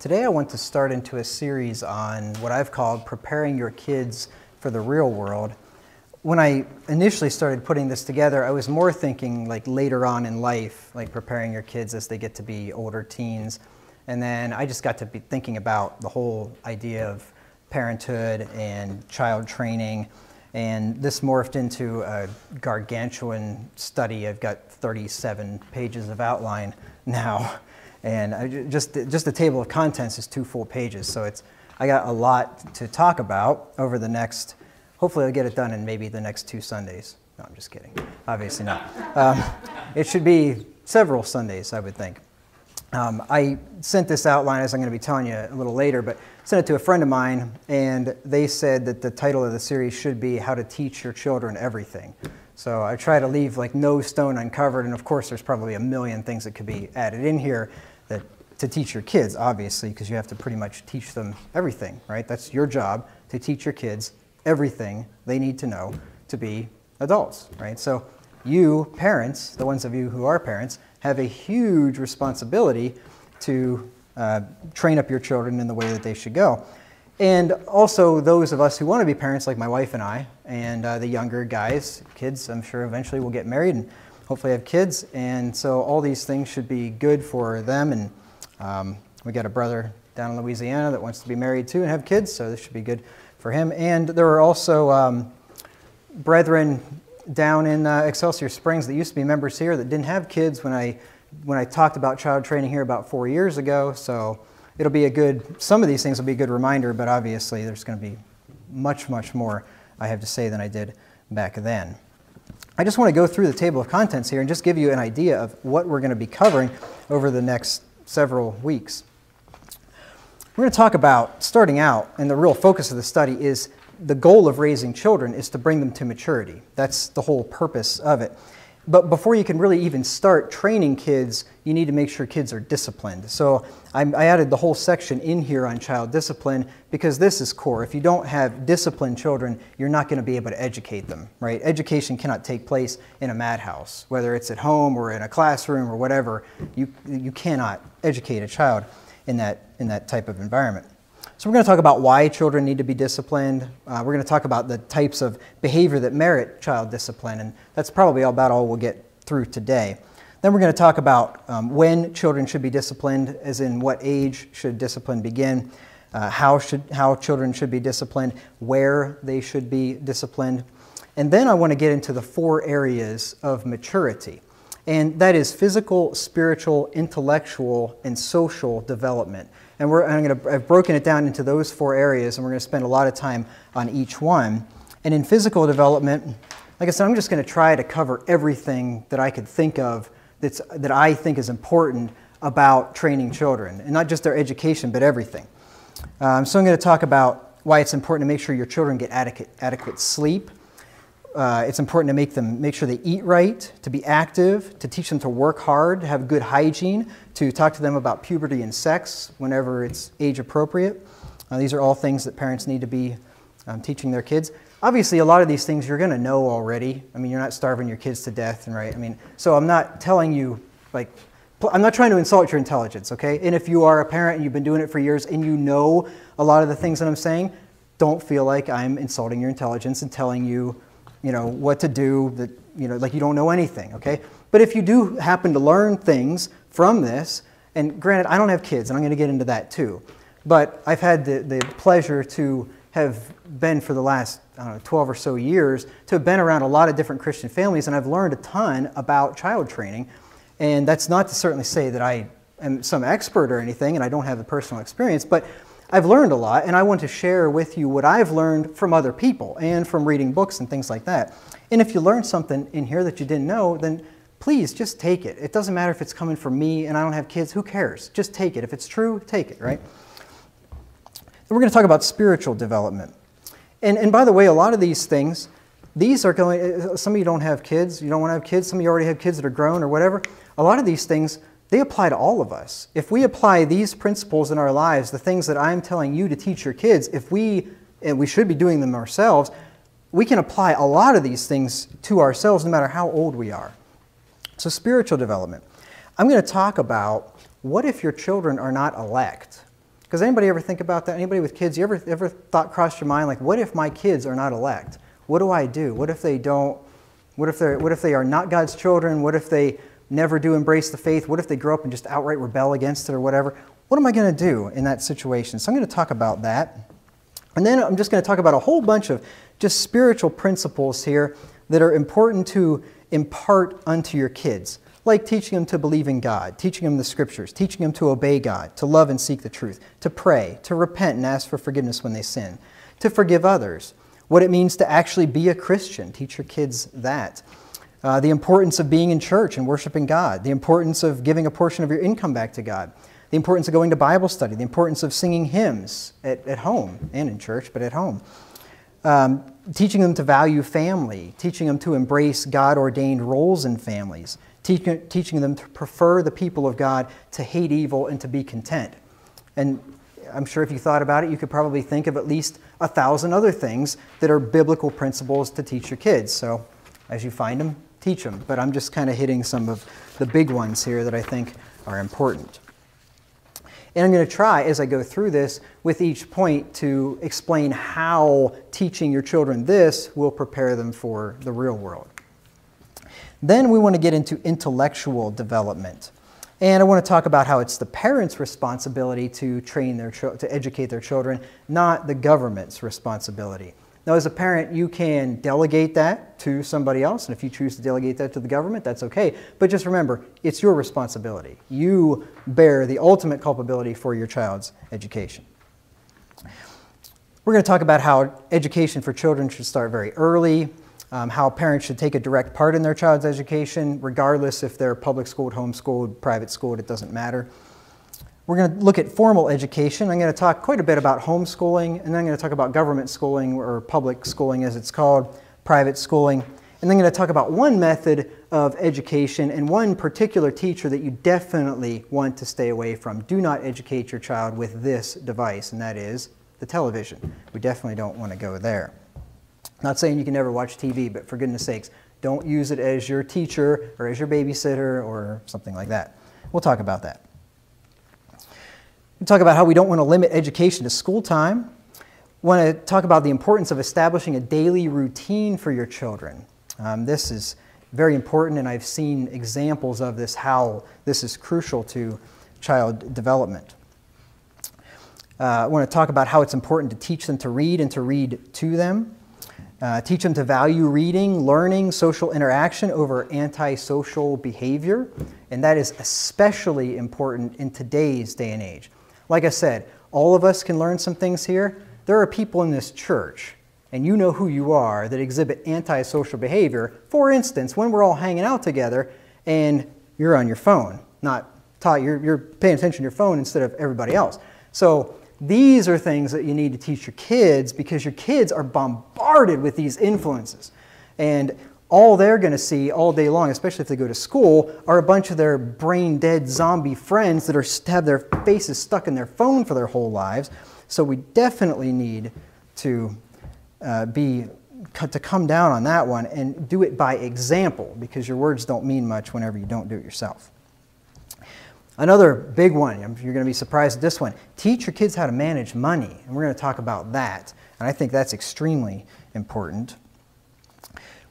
Today I want to start into a series on what I've called preparing your kids for the real world. When I initially started putting this together, I was more thinking like later on in life, like preparing your kids as they get to be older teens. And then I just got to be thinking about the whole idea of parenthood and child training. And this morphed into a gargantuan study. I've got 37 pages of outline now. And just the table of contents is 2 full pages. So I got a lot to talk about over the next, hopefully I'll get it done in maybe the next 2 Sundays. No, I'm just kidding. Obviously not. It should be several Sundays, I would think. I sent this outline, as I'm going to be telling you a little later, but sent it to a friend of mine, and they said that the title of the series should be How to Teach Your Children Everything. So I try to leave like no stone uncovered, and of course there's probably a million things that could be added in here that to teach your kids, obviously, because you have to pretty much teach them everything, right? That's your job, to teach your kids everything they need to know to be adults, right? So you, parents, the ones of you who are parents, have a huge responsibility to train up your children in the way that they should go. And also those of us who want to be parents, like my wife and I, and the younger guys, kids, I'm sure eventually will get married and hopefully have kids. And so all these things should be good for them. And we got a brother down in Louisiana that wants to be married too and have kids, so this should be good for him. And there are also brethren down in Excelsior Springs that used to be members here that didn't have kids when I talked about child training here about 4 years ago. So it'll be some of these things will be a good reminder, but obviously there's going to be much, much more I have to say than I did back then. I just want to go through the table of contents here and just give you an idea of what we're going to be covering over the next several weeks. We're going to talk about, starting out, and the real focus of the study is the goal of raising children is to bring them to maturity. That's the whole purpose of it. But before you can really even start training kids, you need to make sure kids are disciplined. So I added the whole section in here on child discipline because this is core. If you don't have disciplined children, you're not going to be able to educate them, right? Education cannot take place in a madhouse, whether it's at home or in a classroom or whatever. You cannot educate a child in that type of environment. So we're going to talk about why children need to be disciplined. We're going to talk about the types of behavior that merit child discipline, and that's probably about all we'll get through today. Then we're going to talk about when children should be disciplined, as in what age should discipline begin, how children should be disciplined, where they should be disciplined. And then I want to get into the 4 areas of maturity, and that is physical, spiritual, intellectual, and social development. And I've broken it down into those 4 areas, and we're going to spend a lot of time on each one. And in physical development, like I said, I'm just going to try to cover everything that I could think of that I think is important about training children, and not just their education, but everything. So I'm going to talk about why it's important to make sure your children get adequate sleep. It's important to make sure they eat right, to be active, to teach them to work hard, to have good hygiene, to talk to them about puberty and sex whenever it's age appropriate. These are all things that parents need to be teaching their kids. Obviously, a lot of these things you're going to know already. I mean, you're not starving your kids to death, right? I mean, so I'm not telling you, like, I'm not trying to insult your intelligence, okay? And if you are a parent and you've been doing it for years and you know a lot of the things that I'm saying, don't feel like I'm insulting your intelligence and telling you, what to do, that, like you don't know anything, okay? But if you do happen to learn things from this, and granted, I don't have kids, and I'm going to get into that too, but I've had the pleasure to have been for the last, 12 or so years, to have been around a lot of different Christian families, and I've learned a ton about child training. And that's not to certainly say that I am some expert or anything, and I don't have the personal experience, but I've learned a lot, and I want to share with you what I've learned from other people and from reading books and things like that. And if you learn something in here that you didn't know, then please just take it. It doesn't matter if it's coming from me and I don't have kids. Who cares? Just take it. If it's true, take it, right? Then we're going to talk about spiritual development. And by the way, a lot of these things, some of you don't have kids, you don't want to have kids, some of you already have kids that are grown or whatever. A lot of these things, they apply to all of us. If we apply these principles in our lives, the things that I'm telling you to teach your kids, and we should be doing them ourselves, we can apply a lot of these things to ourselves no matter how old we are. So spiritual development. I'm going to talk about what if your children are not elect? Because anybody ever think about that? Anybody with kids, you ever thought crossed your mind, like, what if my kids are not elect? What do I do? What if they don't? What if they are not God's children? What if they never do embrace the faith? What if they grow up and just outright rebel against it or whatever? What am I going to do in that situation? So I'm going to talk about that. And then I'm just going to talk about a whole bunch of just spiritual principles here that are important to impart unto your kids, like teaching them to believe in God, teaching them the Scriptures, teaching them to obey God, to love and seek the truth, to pray, to repent and ask for forgiveness when they sin, to forgive others, what it means to actually be a Christian. Teach your kids that. The importance of being in church and worshiping God, the importance of giving a portion of your income back to God, the importance of going to Bible study, the importance of singing hymns at home and in church, but at home. Teaching them to value family, teaching them to embrace God-ordained roles in families, teaching them to prefer the people of God, to hate evil, and to be content. And I'm sure if you thought about it, you could probably think of at least 1,000 other things that are biblical principles to teach your kids. So as you find them, teach them. But I'm just kind of hitting some of the big ones here that I think are important. And I'm going to try, as I go through this, with each point to explain how teaching your children this will prepare them for the real world. Then we want to get into intellectual development. And I want to talk about how it's the parents' responsibility to train to educate their children, not the government's responsibility. Now, as a parent, you can delegate that to somebody else, and if you choose to delegate that to the government, that's okay. But just remember, it's your responsibility. You bear the ultimate culpability for your child's education. We're going to talk about how education for children should start very early, how parents should take a direct part in their child's education, regardless if they're public schooled, homeschooled, private schooled, it doesn't matter. We're going to look at formal education. I'm going to talk quite a bit about homeschooling, and then I'm going to talk about government schooling, or public schooling as it's called, private schooling. And then I'm going to talk about one method of education and one particular teacher that you definitely want to stay away from. Do not educate your child with this device, and that is the television. We definitely don't want to go there. Not saying you can never watch TV, but for goodness sakes, don't use it as your teacher or as your babysitter or something like that. We'll talk about that. We'll talk about how we don't want to limit education to school time. We want to talk about the importance of establishing a daily routine for your children. This is very important, and I've seen examples of this, how this is crucial to child development. I want to talk about how it's important to teach them to read and to read to them. Teach them to value reading, learning, social interaction over antisocial behavior, and that is especially important in today's day and age. Like I said, all of us can learn some things here. There are people in this church, and you know who you are, that exhibit antisocial behavior. For instance, when we're all hanging out together and you're on your phone, you're paying attention to your phone instead of everybody else. So these are things that you need to teach your kids, because your kids are bombarded with these influences. And all they're going to see all day long, especially if they go to school, are a bunch of their brain-dead zombie friends that have their faces stuck in their phone for their whole lives. So we definitely need to come down on that one and do it by example, because your words don't mean much whenever you don't do it yourself. Another big one, you're going to be surprised at this one, teach your kids how to manage money. And we're going to talk about that. And I think that's extremely important.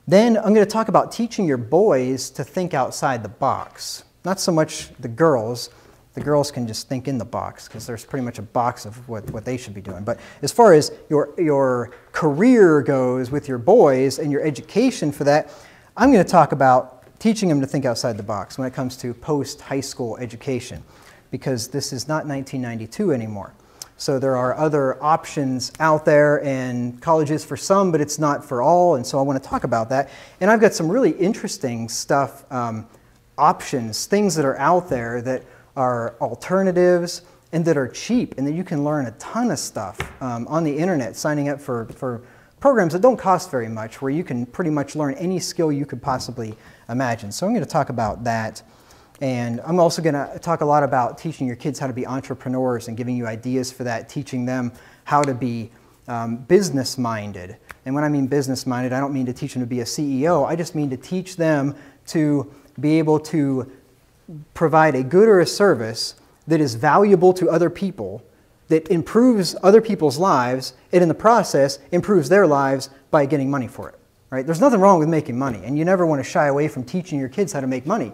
Then I'm going to talk about teaching your boys to think outside the box. Not so much the girls. The girls can just think in the box, because there's pretty much a box of what they should be doing. But as far as your career goes with your boys and your education for that, I'm going to talk about teaching them to think outside the box when it comes to post-high school education, because this is not 1992 anymore. So there are other options out there, and colleges for some, but it's not for all, and so I want to talk about that. And I've got some really interesting stuff, options, things that are out there that are alternatives and that are cheap, and that you can learn a ton of stuff on the internet, signing up for programs that don't cost very much, where you can pretty much learn any skill you could possibly imagine. So I'm going to talk about that. And I'm also going to talk a lot about teaching your kids how to be entrepreneurs and giving you ideas for that, teaching them how to be business-minded. And when I mean business-minded, I don't mean to teach them to be a CEO. I just mean to teach them to be able to provide a good or a service that is valuable to other people, that improves other people's lives, and in the process improves their lives by getting money for it. Right? There's nothing wrong with making money, and you never want to shy away from teaching your kids how to make money.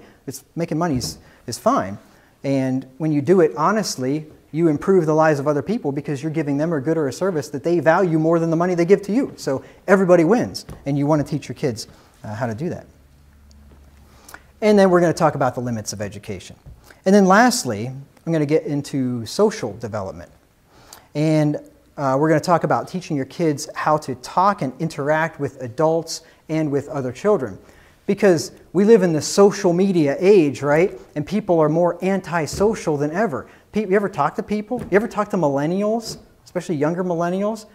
Making money is fine. And when you do it honestly, you improve the lives of other people because you're giving them a good or a service that they value more than the money they give to you. So everybody wins, and you want to teach your kids how to do that. And then we're going to talk about the limits of education. And then lastly, I'm going to get into social development. And we're going to talk about teaching your kids how to talk and interact with adults and with other children. Because we live in the social media age, right? And people are more antisocial than ever. You ever talk to people? You ever talk to millennials, especially younger millennials?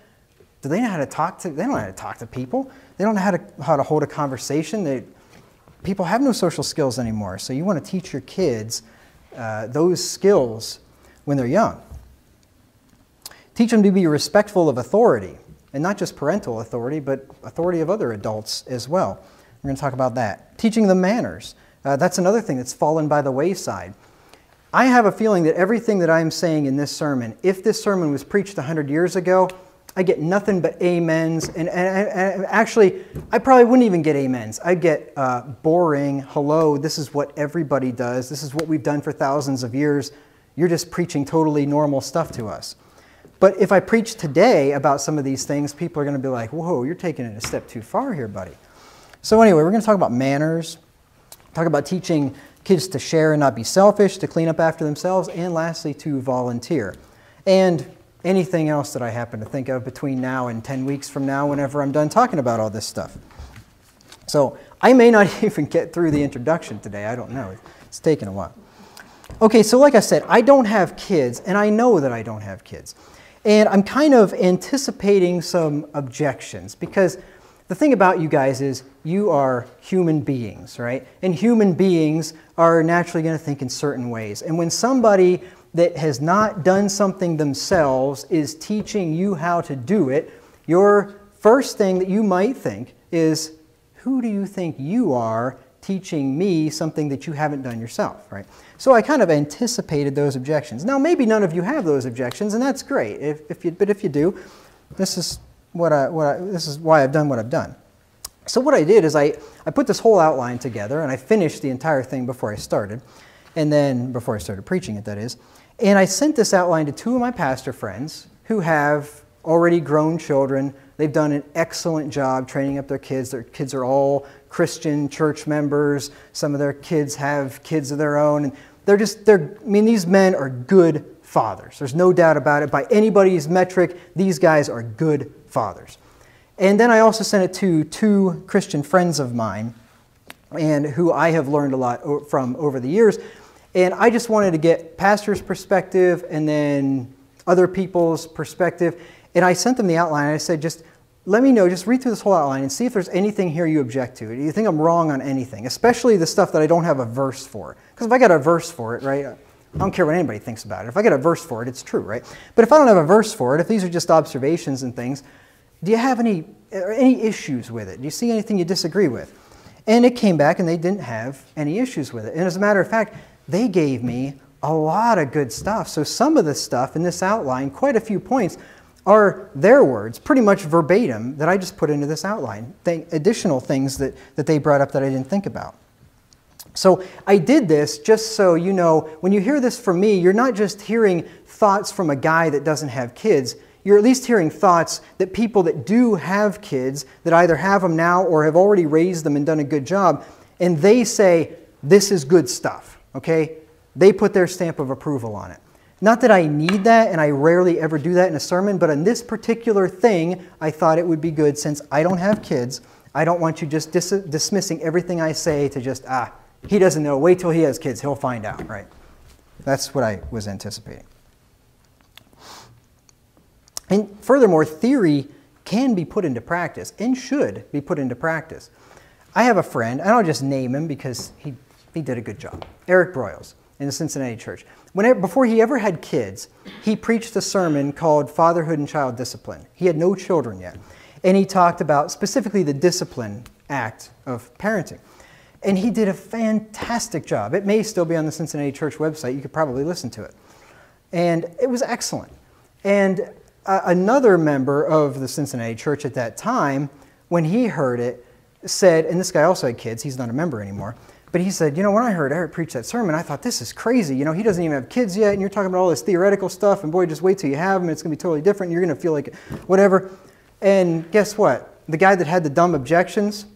Do they know how to talk to? They don't know how to talk to people. They don't know how to hold a conversation. People have no social skills anymore. So you want to teach your kids those skills when they're young. Teach them to be respectful of authority, and not just parental authority, but authority of other adults as well. We're going to talk about that. Teaching them manners. That's another thing that's fallen by the wayside. I have a feeling that everything that I'm saying in this sermon, if this sermon was preached 100 years ago, I get nothing but amens. And actually, I probably wouldn't even get amens. I'd get boring, hello, this is what everybody does. This is what we've done for thousands of years. You're just preaching totally normal stuff to us. But if I preach today about some of these things, people are going to be like, whoa, you're taking it a step too far here, buddy. So anyway, we're going to talk about manners, talk about teaching kids to share and not be selfish, to clean up after themselves, and lastly, to volunteer. And anything else that I happen to think of between now and 10 weeks from now, whenever I'm done talking about all this stuff. So I may not even get through the introduction today. I don't know. It's taken a while. Okay, so like I said, I don't have kids, and I know that I don't have kids. And I'm kind of anticipating some objections, because the thing about you guys is you are human beings, right? And human beings are naturally going to think in certain ways. And when somebody that has not done something themselves is teaching you how to do it, your first thing that you might think is, who do you think you are teaching me something that you haven't done yourself, right? So I kind of anticipated those objections. Now, maybe none of you have those objections, and that's great. But if you do, this is this is why I've done what I've done. So what I did is I put this whole outline together, and I finished the entire thing before I started, and then before I started preaching it, that is. And I sent this outline to two of my pastor friends who have already grown children. They've done an excellent job training up their kids. Their kids are all Christian church members. Some of their kids have kids of their own. And these men are good fathers. There's no doubt about it. By anybody's metric, these guys are good fathers. And then I also sent it to two Christian friends of mine, and who I have learned a lot from over the years. And I just wanted to get pastor's perspective and then other people's perspective. And I sent them the outline. And I said, just let me know, just read through this whole outline and see if there's anything here you object to. Do you think I'm wrong on anything? Especially the stuff that I don't have a verse for. Because if I got a verse for it, right, I don't care what anybody thinks about it. If I get a verse for it, it's true, right? But if I don't have a verse for it, if these are just observations and things, do you have any issues with it? Do you see anything you disagree with? And it came back and they didn't have any issues with it. And as a matter of fact, they gave me a lot of good stuff. So some of the stuff in this outline, quite a few points, are their words, pretty much verbatim, that I just put into this outline. Additional things that they brought up that I didn't think about. So I did this just so you know, when you hear this from me, you're not just hearing thoughts from a guy that doesn't have kids. You're at least hearing thoughts that people that do have kids, that either have them now or have already raised them and done a good job, and they say, this is good stuff, okay? They put their stamp of approval on it. Not that I need that, and I rarely ever do that in a sermon, but on this particular thing, I thought it would be good since I don't have kids. I don't want you just dismissing everything I say to just, he doesn't know, wait till he has kids, he'll find out, right? That's what I was anticipating. And furthermore, theory can be put into practice and should be put into practice. I have a friend, and I'll just name him because he did a good job, Eric Broyles in the Cincinnati church. Before he ever had kids, he preached a sermon called Fatherhood and Child Discipline. He had no children yet. And he talked about specifically the discipline act of parenting. And he did a fantastic job. It may still be on the Cincinnati church website. You could probably listen to it. And it was excellent. And another member of the Cincinnati church at that time, when he heard it, said, and this guy also had kids, he's not a member anymore, but he said, you know, when I heard Eric preach that sermon, I thought, this is crazy. You know, he doesn't even have kids yet, and you're talking about all this theoretical stuff, and boy, just wait till you have them, it's going to be totally different, and you're going to feel like whatever. And guess what? The guy that had the dumb objections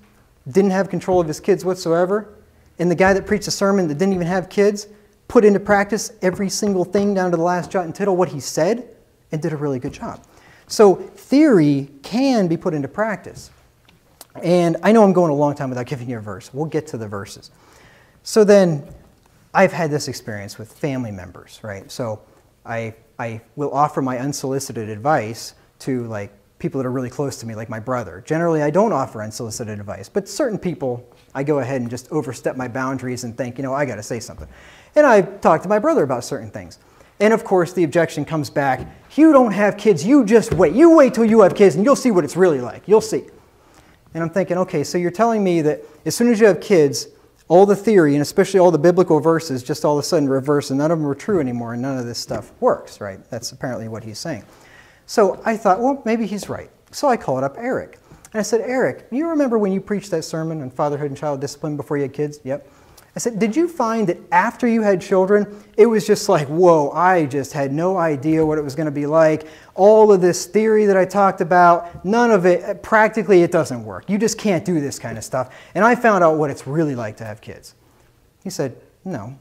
didn't have control of his kids whatsoever, and the guy that preached a sermon that didn't even have kids put into practice every single thing down to the last jot and tittle what he said, and did a really good job. So theory can be put into practice. And I know I'm going a long time without giving you a verse. We'll get to the verses. So then, I've had this experience with family members, right? So I will offer my unsolicited advice to like people that are really close to me, like my brother. Generally, I don't offer unsolicited advice, but certain people, I go ahead and just overstep my boundaries and think, you know, I got to say something. And I talk to my brother about certain things. And of course, the objection comes back, you don't have kids, you just wait. You wait till you have kids and you'll see what it's really like. You'll see. And I'm thinking, okay, so you're telling me that as soon as you have kids, all the theory, and especially all the biblical verses, just all of a sudden reverse, and none of them are true anymore, and none of this stuff works, right? That's apparently what he's saying. So I thought, well, maybe he's right. So I called up Eric. And I said, Eric, you remember when you preached that sermon on fatherhood and child discipline before you had kids? Yep. I said, did you find that after you had children, it was just like, whoa, I just had no idea what it was going to be like. All of this theory that I talked about, none of it, practically it doesn't work. You just can't do this kind of stuff. And I found out what it's really like to have kids. He said, no.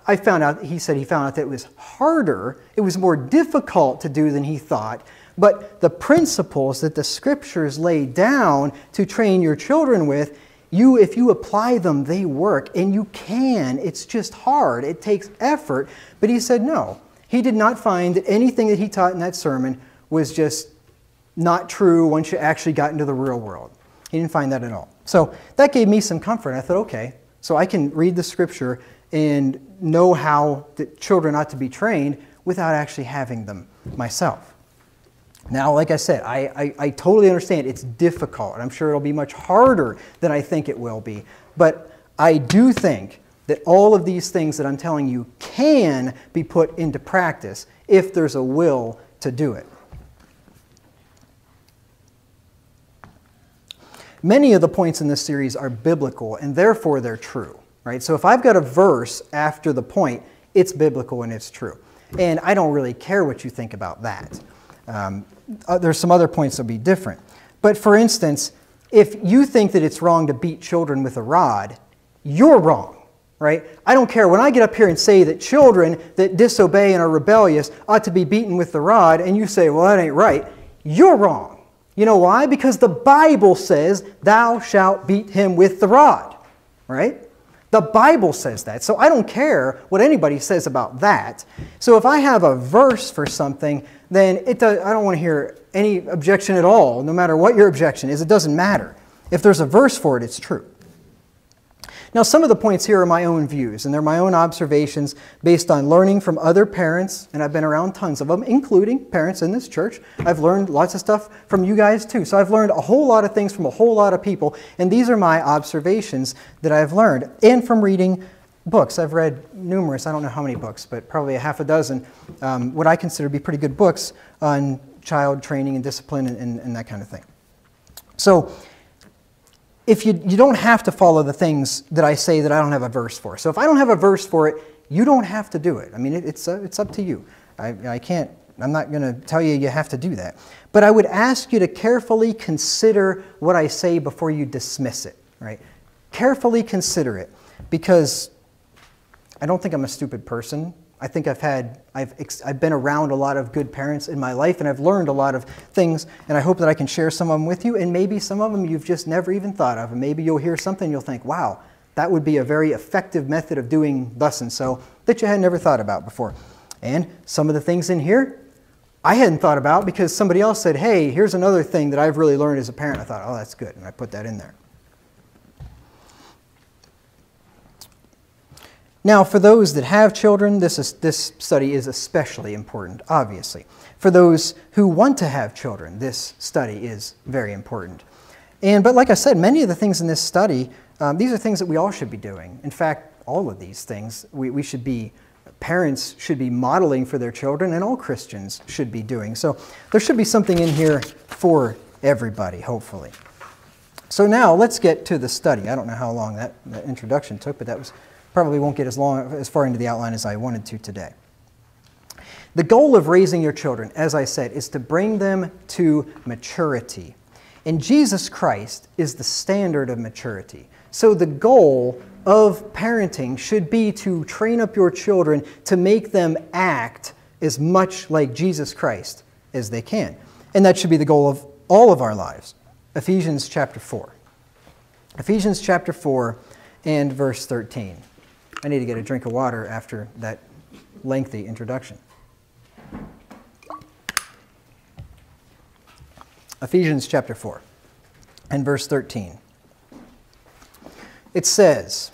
I found out, he said he found out that it was harder, it was more difficult to do than he thought. But the principles that the scriptures lay down to train your children with, if you apply them, they work, and you can. It's just hard. It takes effort. But he said no. He did not find that anything that he taught in that sermon was just not true once you actually got into the real world. He didn't find that at all. So that gave me some comfort. I thought, okay, so I can read the scripture and know how the children ought to be trained without actually having them myself. Now, like I said, I totally understand it's difficult, and I'm sure it'll be much harder than I think it will be. But I do think that all of these things that I'm telling you can be put into practice if there's a will to do it. Many of the points in this series are biblical, and therefore they're true, right? So if I've got a verse after the point, it's biblical and it's true. And I don't really care what you think about that. There's some other points that will be different. But for instance, if you think that it's wrong to beat children with a rod, you're wrong, right? I don't care when I get up here and say that children that disobey and are rebellious ought to be beaten with the rod, and you say, well, that ain't right. You're wrong. You know why? Because the Bible says, thou shalt beat him with the rod, right? The Bible says that. So I don't care what anybody says about that. So if I have a verse for something, then I don't want to hear any objection at all, no matter what your objection is. It doesn't matter. If there's a verse for it, it's true. Now, some of the points here are my own views, and they're my own observations based on learning from other parents, and I've been around tons of them, including parents in this church. I've learned lots of stuff from you guys too. So I've learned a whole lot of things from a whole lot of people, and these are my observations that I've learned, and from reading books. I've read numerous, I don't know how many books, but probably a half a dozen, what I consider to be pretty good books on child training and discipline and that kind of thing. So if you don't have to follow the things that I say that I don't have a verse for. So if I don't have a verse for it, you don't have to do it. I mean, it's up to you. I'm not going to tell you you have to do that. But I would ask you to carefully consider what I say before you dismiss it, right? Carefully consider it, because I don't think I'm a stupid person. I think I've been around a lot of good parents in my life, and I've learned a lot of things, and I hope that I can share some of them with you, and maybe some of them you've just never even thought of, and maybe you'll hear something and you'll think, wow, that would be a very effective method of doing thus and so that you had never thought about before. And some of the things in here I hadn't thought about because somebody else said, hey, here's another thing that I've really learned as a parent. I thought, oh, that's good, and I put that in there. Now, for those that have children, this study is especially important, obviously. For those who want to have children, this study is very important. But like I said, many of the things in this study, these are things that we all should be doing. In fact, all of these things we should be parents should be modeling for their children, and all Christians should be doing. So there should be something in here for everybody, hopefully. So now let's get to the study. I don't know how long that introduction took, but probably won't get as far into the outline as I wanted to today. The goal of raising your children, as I said, is to bring them to maturity. And Jesus Christ is the standard of maturity. So the goal of parenting should be to train up your children to make them act as much like Jesus Christ as they can. And that should be the goal of all of our lives. Ephesians chapter 4. Ephesians chapter 4 and verse 13. I need to get a drink of water after that lengthy introduction. Ephesians chapter 4 and verse 13. It says,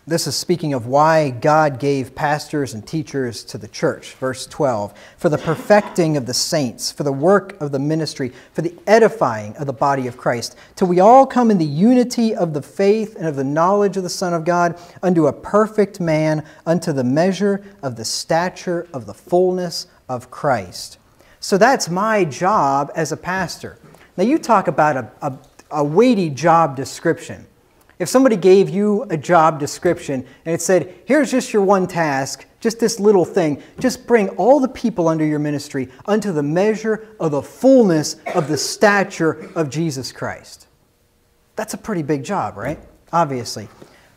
this is speaking of why God gave pastors and teachers to the church. Verse 12, for the perfecting of the saints, for the work of the ministry, for the edifying of the body of Christ, till we all come in the unity of the faith and of the knowledge of the Son of God, unto a perfect man, unto the measure of the stature of the fullness of Christ. So that's my job as a pastor. Now you talk about a weighty job description. If somebody gave you a job description and it said, here's just your one task, just this little thing, just bring all the people under your ministry unto the measure of the fullness of the stature of Jesus Christ. That's a pretty big job, right? Obviously.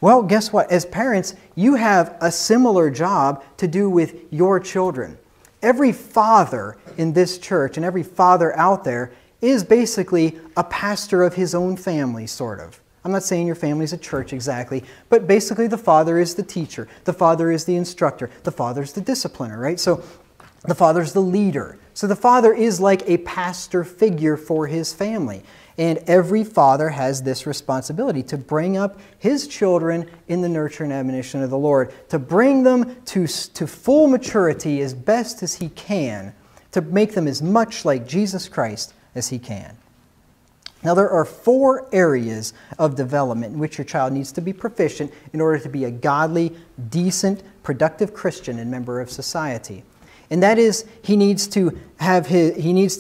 Well, guess what? As parents, you have a similar job to do with your children. Every father in this church and every father out there is basically a pastor of his own family, sort of. I'm not saying your family's a church exactly, but basically the father is the teacher, the father is the instructor, the father's the discipliner, right? So the father's the leader. So the father is like a pastor figure for his family. And every father has this responsibility to bring up his children in the nurture and admonition of the Lord, to bring them to full maturity as best as he can, to make them as much like Jesus Christ as he can. Now, there are 4 areas of development in which your child needs to be proficient in order to be a godly, decent, productive Christian and member of society. And that is, he needs to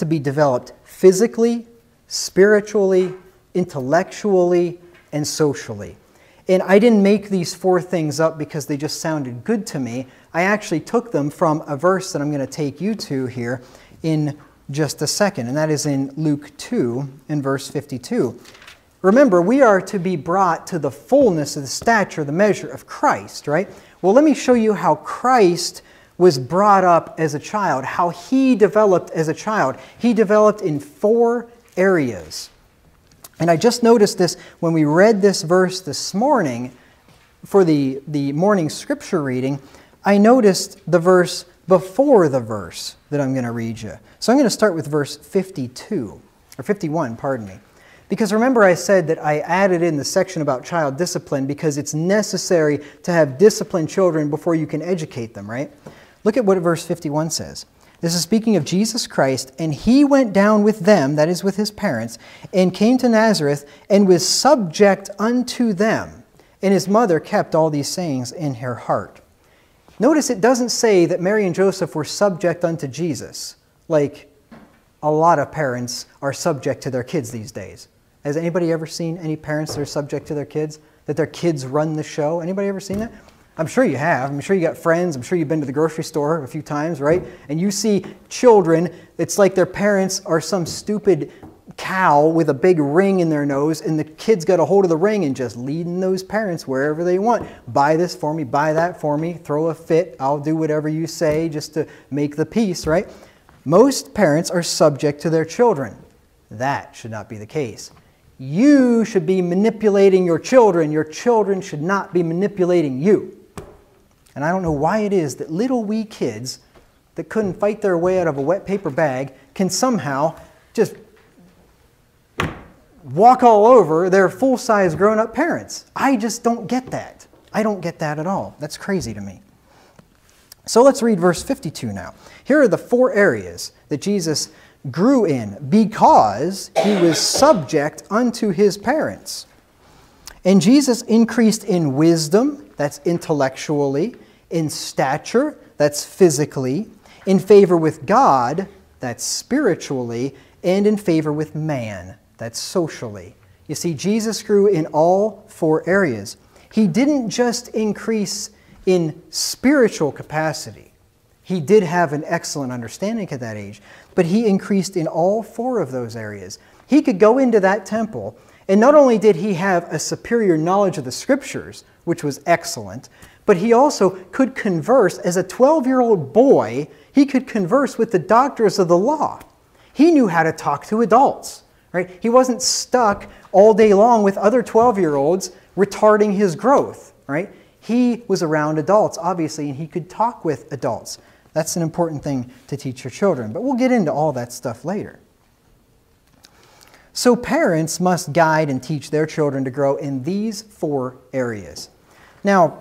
be developed physically, spiritually, intellectually, and socially. And I didn't make these 4 things up because they just sounded good to me. I actually took them from a verse that I'm going to take you to here in just a second, and that is in Luke 2 in verse 52. Remember, we are to be brought to the fullness of the stature, the measure of Christ, right? Well, let me show you how Christ was brought up as a child, how he developed as a child. He developed in 4 areas. And I just noticed this when we read this verse this morning for the morning scripture reading. I noticed the verse before the verse that I'm going to read you. So I'm going to start with verse 52, or 51, pardon me. Because remember I said that I added in the section about child discipline because it's necessary to have disciplined children before you can educate them, right? Look at what verse 51 says. This is speaking of Jesus Christ, and he went down with them, that is with his parents, and came to Nazareth, and was subject unto them. And his mother kept all these sayings in her heart. Notice it doesn't say that Mary and Joseph were subject unto Jesus, like a lot of parents are subject to their kids these days. Has anybody ever seen any parents that are subject to their kids? That their kids run the show? Anybody ever seen that? I'm sure you have. I'm sure you got friends. I'm sure you've been to the grocery store a few times, right? And you see children, it's like their parents are some stupid cow with a big ring in their nose, and the kids got a hold of the ring and just leading those parents wherever they want. Buy this for me, buy that for me, throw a fit, I'll do whatever you say just to make the peace, right? Most parents are subject to their children. That should not be the case. You should be manipulating your children. Your children should not be manipulating you. And I don't know why it is that little wee kids that couldn't fight their way out of a wet paper bag can somehow just walk all over their full-size grown-up parents. I just don't get that. I don't get that at all. That's crazy to me. So let's read verse 52 now. Here are the 4 areas that Jesus grew in because he was subject unto his parents. And Jesus increased in wisdom that's intellectually, in stature, that's physically, in favor with God, that's spiritually, and in favor with man, that's socially. You see, Jesus grew in all 4 areas. He didn't just increase in spiritual capacity. He did have an excellent understanding at that age, but he increased in all 4 of those areas. He could go into that temple, and not only did he have a superior knowledge of the Scriptures, which was excellent, but he also could converse. As a 12-year-old boy, he could converse with the doctors of the law. He knew how to talk to adults, right? He wasn't stuck all day long with other 12-year-olds retarding his growth, right? He was around adults, obviously, and he could talk with adults. That's an important thing to teach your children, but we'll get into all that stuff later. So parents must guide and teach their children to grow in these 4 areas. Now,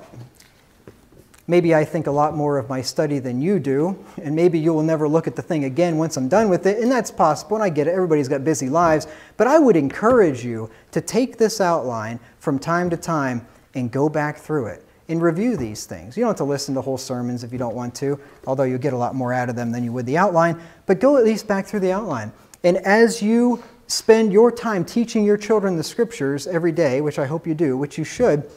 maybe I think a lot more of my study than you do, and maybe you will never look at the thing again once I'm done with it, and that's possible, and I get it, everybody's got busy lives, but I would encourage you to take this outline from time to time and go back through it and review these things. You don't have to listen to whole sermons if you don't want to, although you'll get a lot more out of them than you would the outline, but go at least back through the outline. And as you spend your time teaching your children the Scriptures every day, which I hope you do, which you should,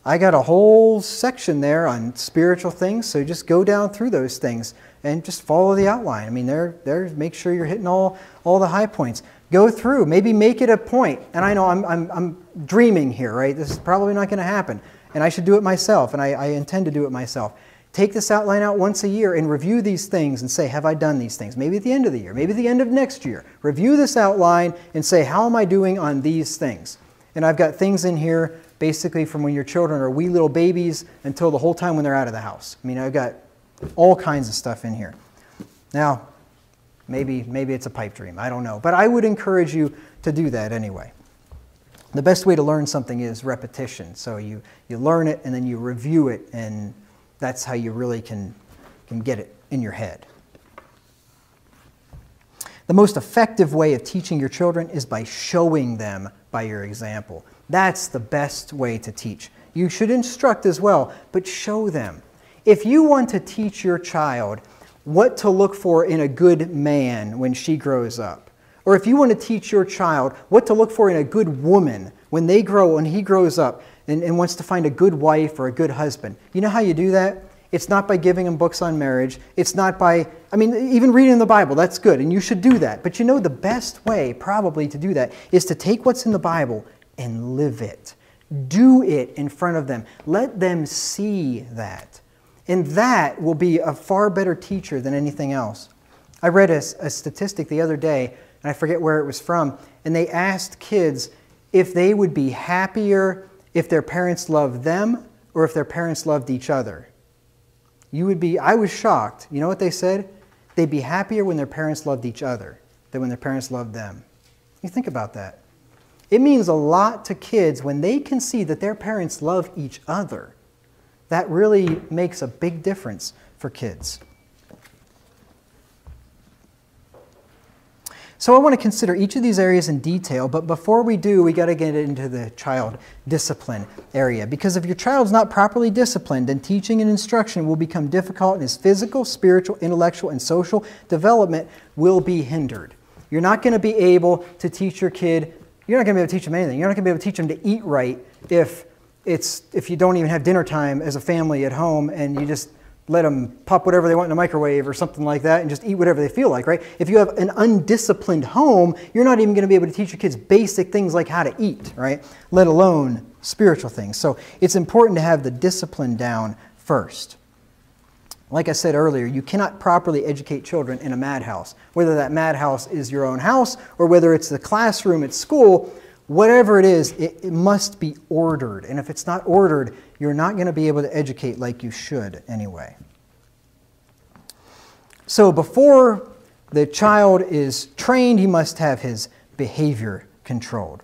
I got a whole section there on spiritual things, so just go down through those things and just follow the outline. I mean, make sure you're hitting all the high points. Go through, maybe make it a point. And I know I'm dreaming here, right? This is probably not going to happen, and I should do it myself, and I intend to do it myself. Take this outline out once a year and review these things and say, have I done these things? Maybe at the end of the year, maybe at the end of next year. Review this outline and say, how am I doing on these things? And I've got things in here basically from when your children are wee little babies until the whole time when they're out of the house. I mean, I've got all kinds of stuff in here. Now, maybe it's a pipe dream. I don't know. But I would encourage you to do that anyway. The best way to learn something is repetition. So you learn it and then you review it, and that's how you really can get it in your head. The most effective way of teaching your children is by showing them by your example. That's the best way to teach. You should instruct as well, but show them. If you want to teach your child what to look for in a good man when she grows up, or if you want to teach your child what to look for in a good woman when he grows up and wants to find a good wife or a good husband, you know how you do that? It's not by giving them books on marriage. It's not by, even reading the Bible, that's good, and you should do that. But you know the best way probably to do that is to take what's in the Bible and live it. Do it in front of them. Let them see that. And that will be a far better teacher than anything else. I read a statistic the other day, and I forget where it was from, and they asked kids if they would be happier if their parents loved them or if their parents loved each other. I was shocked. You know what they said? They'd be happier when their parents loved each other than when their parents loved them. You think about that. It means a lot to kids when they can see that their parents love each other. That really makes a big difference for kids. So I want to consider each of these areas in detail, but before we do, we got to get into the child discipline area. Because if your child's not properly disciplined, then teaching and instruction will become difficult, and his physical, spiritual, intellectual, and social development will be hindered. You're not going to be able to teach your kid, you're not going to be able to teach them anything. You're not going to be able to teach them to eat right if you don't even have dinner time as a family at home and you just let them pop whatever they want in the microwave or something like that and just eat whatever they feel like, right? If you have an undisciplined home, you're not even going to be able to teach your kids basic things like how to eat, right? Let alone spiritual things. So it's important to have the discipline down first. Like I said earlier, you cannot properly educate children in a madhouse. Whether that madhouse is your own house or whether it's the classroom at school, whatever it is, it must be ordered. And if it's not ordered, you're not going to be able to educate like you should anyway. So before the child is trained, he must have his behavior controlled.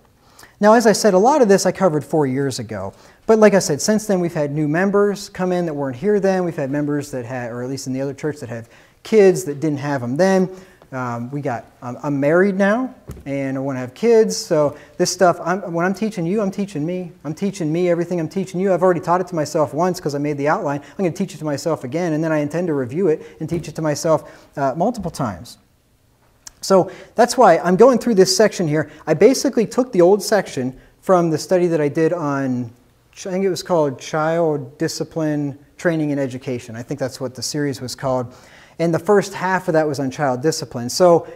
Now, as I said, a lot of this I covered 4 years ago. But like I said, since then we've had new members come in that weren't here then. We've had members that had, or at least in the other church, that have kids that didn't have them then. I'm married now, and I want to have kids, so this stuff, when I'm teaching you, I'm teaching me. I'm teaching me everything I'm teaching you. I've already taught it to myself once because I made the outline. I'm going to teach it to myself again, and then I intend to review it and teach it to myself multiple times. So that's why I'm going through this section here. I basically took the old section from the study that I did on, I think it was called Child Discipline, Training, and Education. I think that's what the series was called. And the first half of that was on child discipline. So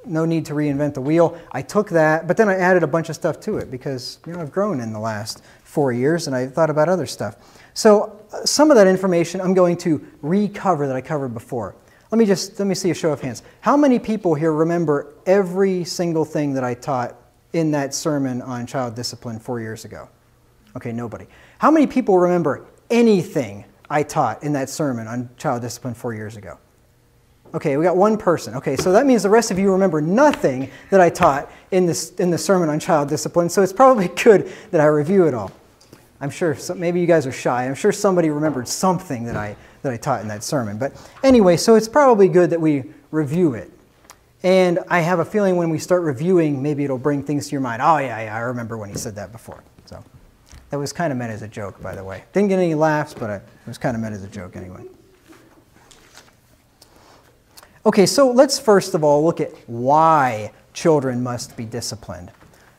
no need to reinvent the wheel. I took that, but then I added a bunch of stuff to it because I've grown in the last 4 years and I thought about other stuff. So some of that information I'm going to recover that I covered before. Let me see a show of hands. How many people here remember every single thing that I taught in that sermon on child discipline 4 years ago? Okay, nobody. How many people remember anything I taught in that sermon on child discipline 4 years ago? Okay, we got one person. Okay, so that means the rest of you remember nothing that I taught in the sermon on child discipline, so it's probably good that I review it all. I'm sure, maybe you guys are shy. I'm sure somebody remembered something that I taught in that sermon. But anyway, so it's probably good that we review it. And I have a feeling when we start reviewing, maybe it'll bring things to your mind. Oh, yeah, I remember when he said that before. So that was kind of meant as a joke, by the way. Didn't get any laughs, but it was kind of meant as a joke anyway. Okay, so let's first of all look at why children must be disciplined.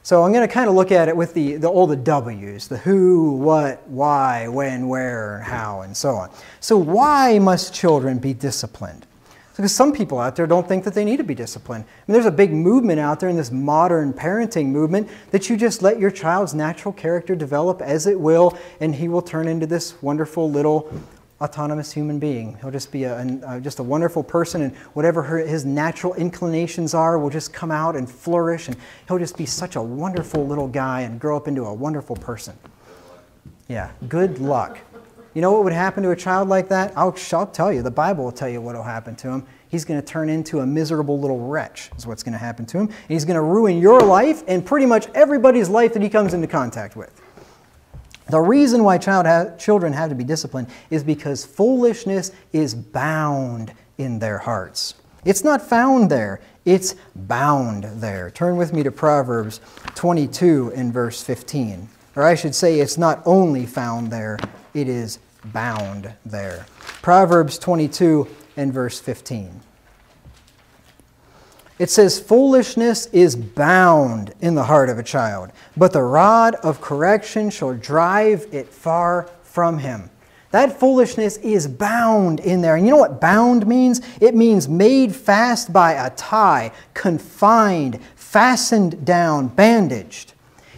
So I'm going to kind of look at it with all the W's, the who, what, why, when, where, and how, and so on. So why must children be disciplined? Because some people out there don't think that they need to be disciplined. I mean, there's a big movement out there in this modern parenting movement that you just let your child's natural character develop as it will, and he will turn into this wonderful little autonomous human being. He'll just be just a wonderful person, and whatever his natural inclinations are will just come out and flourish, and he'll just be such a wonderful little guy and grow up into a wonderful person. Yeah, good luck. You know what would happen to a child like that? I'll tell you. The Bible will tell you what will happen to him. He's going to turn into a miserable little wretch is what's going to happen to him. And he's going to ruin your life and pretty much everybody's life that he comes into contact with. The reason why children have to be disciplined is because foolishness is bound in their hearts. It's not found there, it's bound there. Turn with me to Proverbs 22 and verse 15. Or I should say it's not only found there, it is bound there. Proverbs 22 and verse 15. It says, foolishness is bound in the heart of a child, but the rod of correction shall drive it far from him. That foolishness is bound in there. And you know what bound means? It means made fast by a tie, confined, fastened down, bandaged.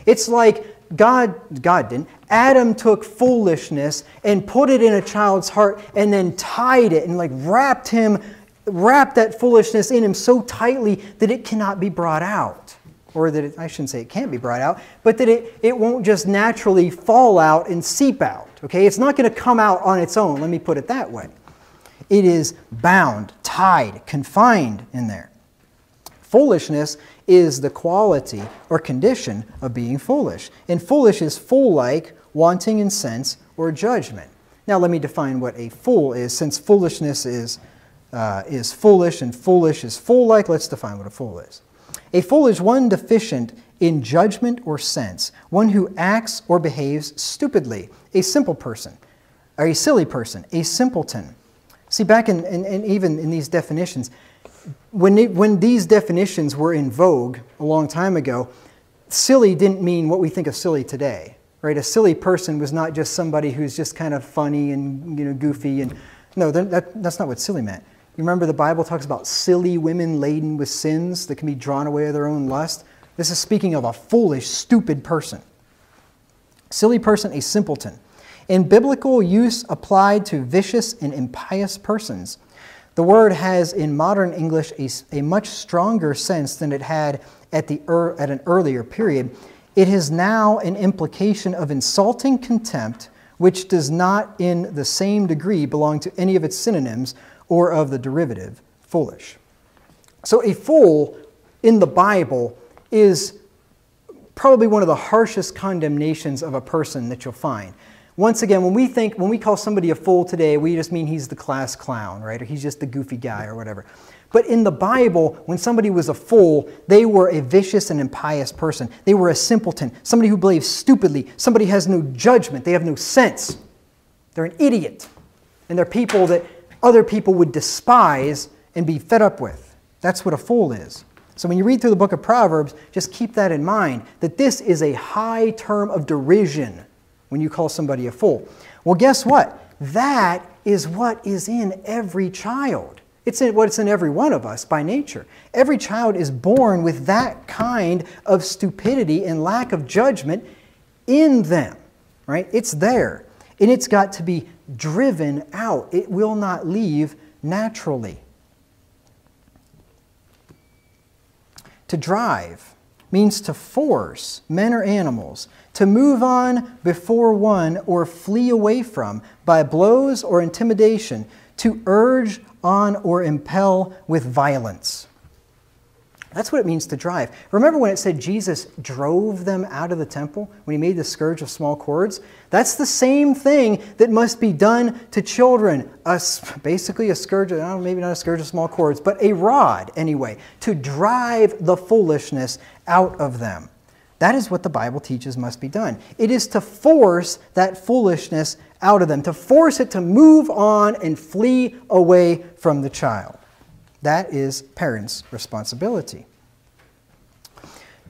It's like God didn't. Adam took foolishness and put it in a child's heart and then tied it and like wrapped that foolishness in him so tightly that it cannot be brought out. Or that I shouldn't say it can't be brought out, but that it won't just naturally fall out and seep out. Okay, it's not going to come out on its own. Let me put it that way. It is bound, tied, confined in there. Foolishness is the quality or condition of being foolish. And foolish is fool-like, wanting in sense or judgment. Now let me define what a fool is. Since foolishness is foolish and foolish is fool-like, let's define what a fool is. A fool is one deficient in judgment or sense, one who acts or behaves stupidly, a simple person, or a silly person, a simpleton. See, back in even in these definitions, when these definitions were in vogue a long time ago, silly didn't mean what we think of silly today, right? A silly person was not just somebody who's just kind of funny and goofy, and no, that's not what silly meant. You remember the Bible talks about silly women laden with sins that can be drawn away of their own lust. This is speaking of a foolish, stupid person. Silly person, a simpleton. In biblical use applied to vicious and impious persons, the word has in modern English a much stronger sense than it had at an earlier period. It is now an implication of insulting contempt, which does not in the same degree belong to any of its synonyms or of the derivative, foolish. So a fool in the Bible is probably one of the harshest condemnations of a person that you'll find. Once again, when we call somebody a fool today, we just mean he's the class clown, right? Or he's just the goofy guy or whatever. But in the Bible, when somebody was a fool, they were a vicious and impious person. They were a simpleton, somebody who believes stupidly, somebody who has no judgment, they have no sense. They're an idiot. And they're people that other people would despise and be fed up with. That's what a fool is. So when you read through the book of Proverbs, just keep that in mind, that this is a high term of derision when you call somebody a fool. Well, guess what? That is what is in every child. It's what's in every one of us by nature. Every child is born with that kind of stupidity and lack of judgment in them, right? It's there. And it's got to be driven out. It will not leave naturally. To drive means to force men or animals to move on before one or flee away from by blows or intimidation, to urge on or impel with violence. That's what it means to drive. Remember when it said Jesus drove them out of the temple when he made the scourge of small cords? That's the same thing that must be done to children. Basically a scourge, maybe not a scourge of small cords, but a rod anyway, to drive the foolishness out of them. That is what the Bible teaches must be done. It is to force that foolishness out of them, to force it to move on and flee away from the child. That is parents' responsibility.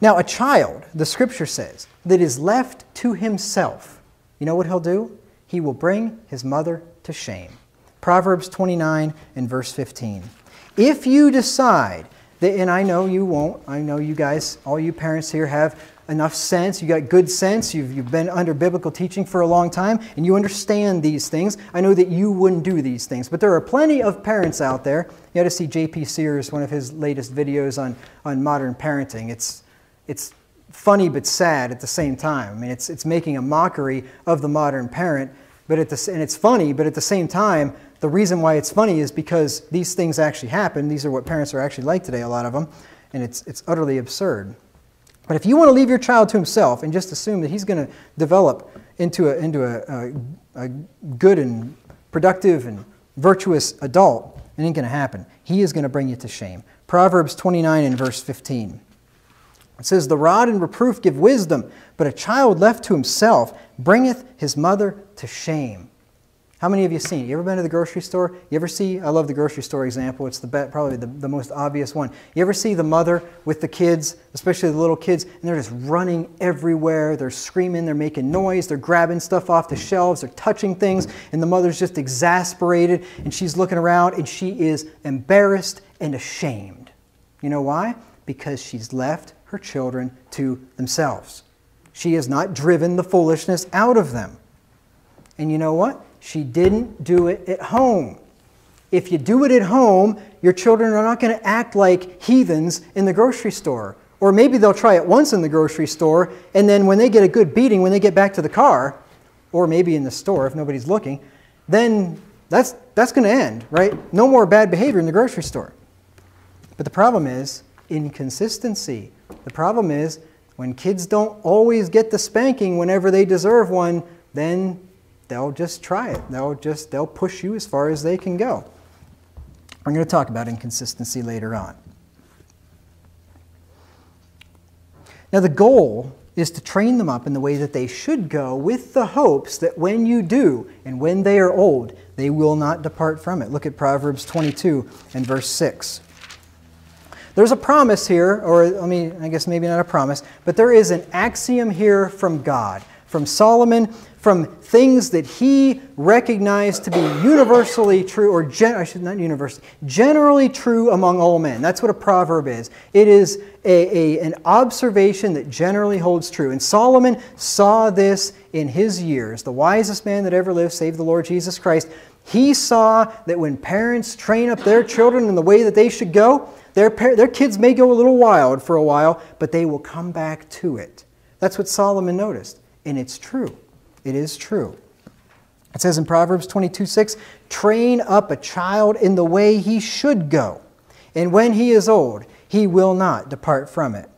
Now, a child, the Scripture says, that is left to himself, you know what he'll do? He will bring his mother to shame. Proverbs 29 and verse 15. If you decide that, and I know you won't, I know you guys, all you parents here have enough sense, you got good sense, you've been under biblical teaching for a long time, and you understand these things. I know that you wouldn't do these things, but there are plenty of parents out there. You got to see J.P. Sears, one of his latest videos on modern parenting. It's funny but sad at the same time. I mean, it's making a mockery of the modern parent, and it's funny, but at the same time, the reason why it's funny is because these things actually happen. These are what parents are actually like today, a lot of them, and it's utterly absurd. But if you want to leave your child to himself and just assume that he's going to develop into a good and productive and virtuous adult, it ain't going to happen. He is going to bring you to shame. Proverbs 29 and verse 15. It says, the rod and reproof give wisdom, but a child left to himself bringeth his mother to shame. How many of you seen it? You ever been to the grocery store? You ever see, I love the grocery store example, it's probably the most obvious one. You ever see the mother with the kids, especially the little kids, and they're just running everywhere, they're screaming, they're making noise, they're grabbing stuff off the shelves, they're touching things, and the mother's just exasperated, and she's looking around, and she is embarrassed and ashamed. You know why? Because she's left her children to themselves. She has not driven the foolishness out of them. And you know what? She didn't do it at home. If you do it at home, your children are not going to act like heathens in the grocery store. Or maybe they'll try it once in the grocery store, and then when they get a good beating, when they get back to the car, or maybe in the store if nobody's looking, then that's going to end, right? No more bad behavior in the grocery store. But the problem is inconsistency. The problem is when kids don't always get the spanking whenever they deserve one, then they'll just try it. They'll push you as far as they can go. I'm going to talk about inconsistency later on. Now the goal is to train them up in the way that they should go, with the hopes that when you do and when they are old, they will not depart from it. Look at Proverbs 22 and verse 6. There's a promise here, or I guess maybe not a promise, but there is an axiom here from God, from Solomon, from things that he recognized to be universally true, or generally true among all men. That's what a proverb is. It is an observation that generally holds true. And Solomon saw this in his years. The wisest man that ever lived, save the Lord Jesus Christ, he saw that when parents train up their children in the way that they should go, their kids may go a little wild for a while, but they will come back to it. That's what Solomon noticed. And it's true. It is true. It says in Proverbs 22:6, train up a child in the way he should go, and when he is old, he will not depart from it.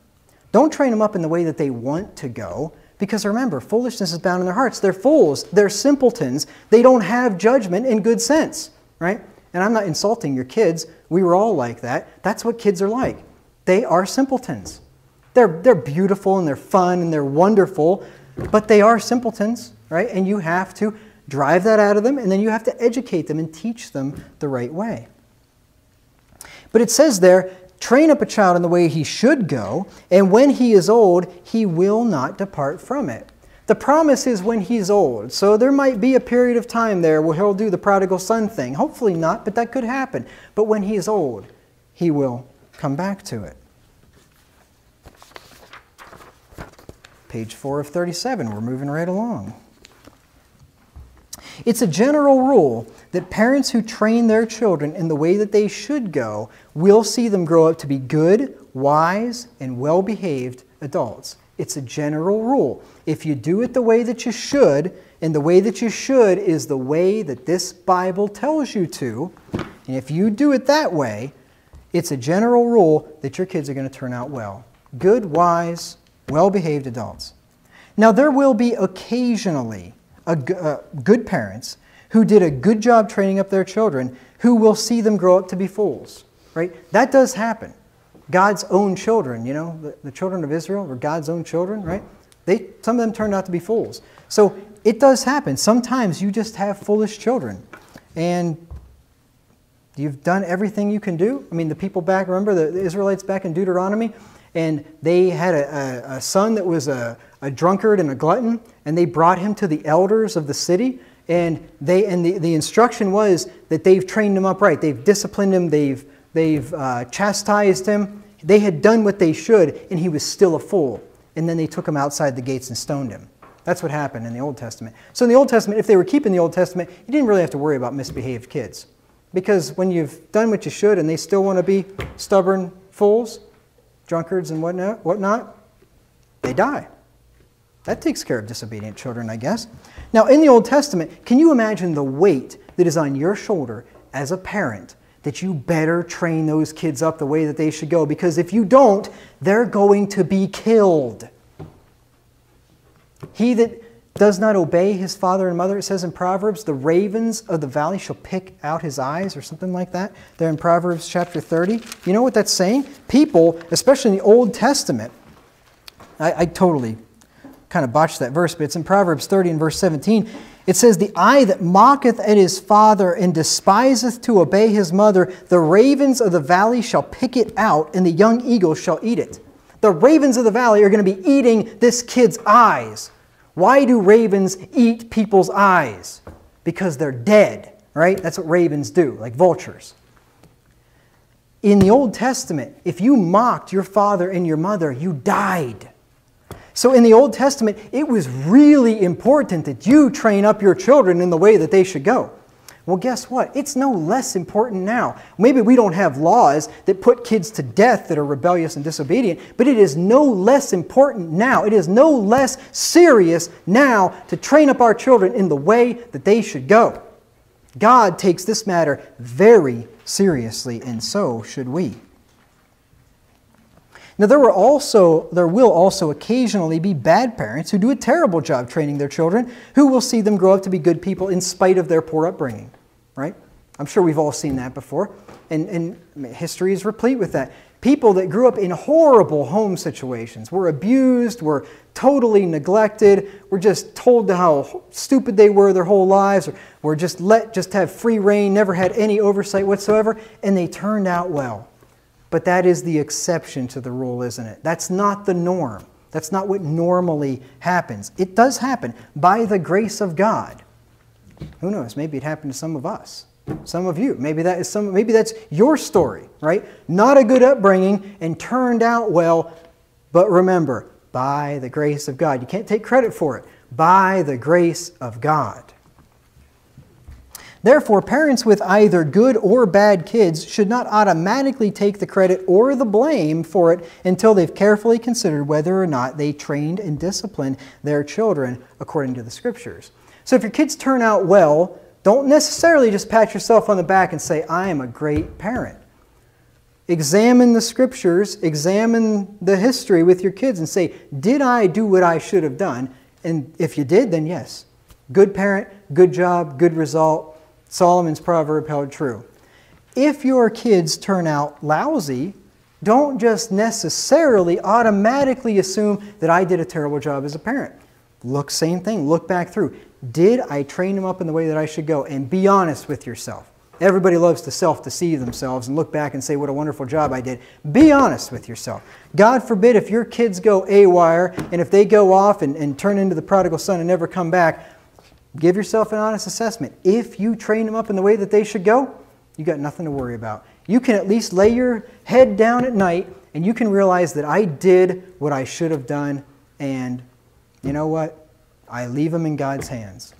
Don't train them up in the way that they want to go. Because remember, foolishness is bound in their hearts. They're fools. They're simpletons. They don't have judgment and good sense, right? And I'm not insulting your kids. We were all like that. That's what kids are like. They are simpletons. They're beautiful and they're fun and they're wonderful, but they are simpletons, right? And you have to drive that out of them, and then you have to educate them and teach them the right way. But it says there, train up a child in the way he should go, and when he is old, he will not depart from it. The promise is when he's old. So there might be a period of time there where he'll do the prodigal son thing. Hopefully not, but that could happen. But when he is old, he will come back to it. Page 4 of 37, we're moving right along. It's a general rule that parents who train their children in the way that they should go will see them grow up to be good, wise, and well-behaved adults. It's a general rule. If you do it the way that you should, and the way that you should is the way that this Bible tells you to, and if you do it that way, it's a general rule that your kids are going to turn out well. Good, wise, well-behaved adults. Now, there will be occasionally good parents who did a good job training up their children who will see them grow up to be fools, right? That does happen. God's own children, you know, the children of Israel were God's own children, right? Some of them turned out to be fools. So it does happen. Sometimes you just have foolish children, and you've done everything you can do. I mean, the people back, remember the Israelites back in Deuteronomy? And they had a son that was a drunkard and a glutton, and they brought him to the elders of the city, and the instruction was that they've trained him up right. They've disciplined him, they've chastised him. They had done what they should, and he was still a fool. And then they took him outside the gates and stoned him. That's what happened in the Old Testament. So in the Old Testament, if they were keeping the Old Testament, you didn't really have to worry about misbehaved kids. Because when you've done what you should and they still want to be stubborn fools, drunkards and whatnot, they die. That takes care of disobedient children, I guess. Now, in the Old Testament, can you imagine the weight that is on your shoulder as a parent that you better train those kids up the way that they should go? Because if you don't, they're going to be killed. He that does not obey his father and mother, it says in Proverbs, the ravens of the valley shall pick out his eyes, or something like that. There in Proverbs chapter 30. You know what that's saying? People, especially in the Old Testament, I totally kind of botched that verse, but it's in Proverbs 30 and verse 17. It says, the eye that mocketh at his father and despiseth to obey his mother, the ravens of the valley shall pick it out, and the young eagles shall eat it. The ravens of the valley are going to be eating this kid's eyes. Why do ravens eat people's eyes? Because they're dead, right? That's what ravens do, like vultures. In the Old Testament, if you mocked your father and your mother, you died. So in the Old Testament, it was really important that you train up your children in the way that they should go. Well, guess what? It's no less important now. Maybe we don't have laws that put kids to death that are rebellious and disobedient, but it is no less important now. It is no less serious now to train up our children in the way that they should go. God takes this matter very seriously, and so should we. Now, there will also occasionally be bad parents who do a terrible job training their children, who will see them grow up to be good people in spite of their poor upbringing, right? I'm sure we've all seen that before, and history is replete with that. People that grew up in horrible home situations, were abused, were totally neglected, were just told how stupid they were their whole lives, or were just have free reign, never had any oversight whatsoever, and they turned out well. But that is the exception to the rule, isn't it? That's not the norm. That's not what normally happens. It does happen by the grace of God. Who knows? Maybe it happened to some of us, some of you. Maybe that's your story, right? Not a good upbringing and turned out well, but remember, by the grace of God. You can't take credit for it. By the grace of God. Therefore, parents with either good or bad kids should not automatically take the credit or the blame for it until they've carefully considered whether or not they trained and disciplined their children according to the Scriptures. So if your kids turn out well, don't necessarily just pat yourself on the back and say, I am a great parent. Examine the scriptures, examine the history with your kids and say, did I do what I should have done? And if you did, then yes. Good parent, good job, good result. Solomon's proverb held true. If your kids turn out lousy, don't just necessarily automatically assume that I did a terrible job as a parent. Look, same thing, look back through. Did I train them up in the way that I should go? And be honest with yourself. Everybody loves to self-deceive themselves and look back and say, what a wonderful job I did. Be honest with yourself. God forbid if your kids go AWire and if they go off and turn into the prodigal son and never come back, give yourself an honest assessment. If you train them up in the way that they should go, you got nothing to worry about. You can at least lay your head down at night and you can realize that I did what I should have done, and you know what? I leave them in God's hands.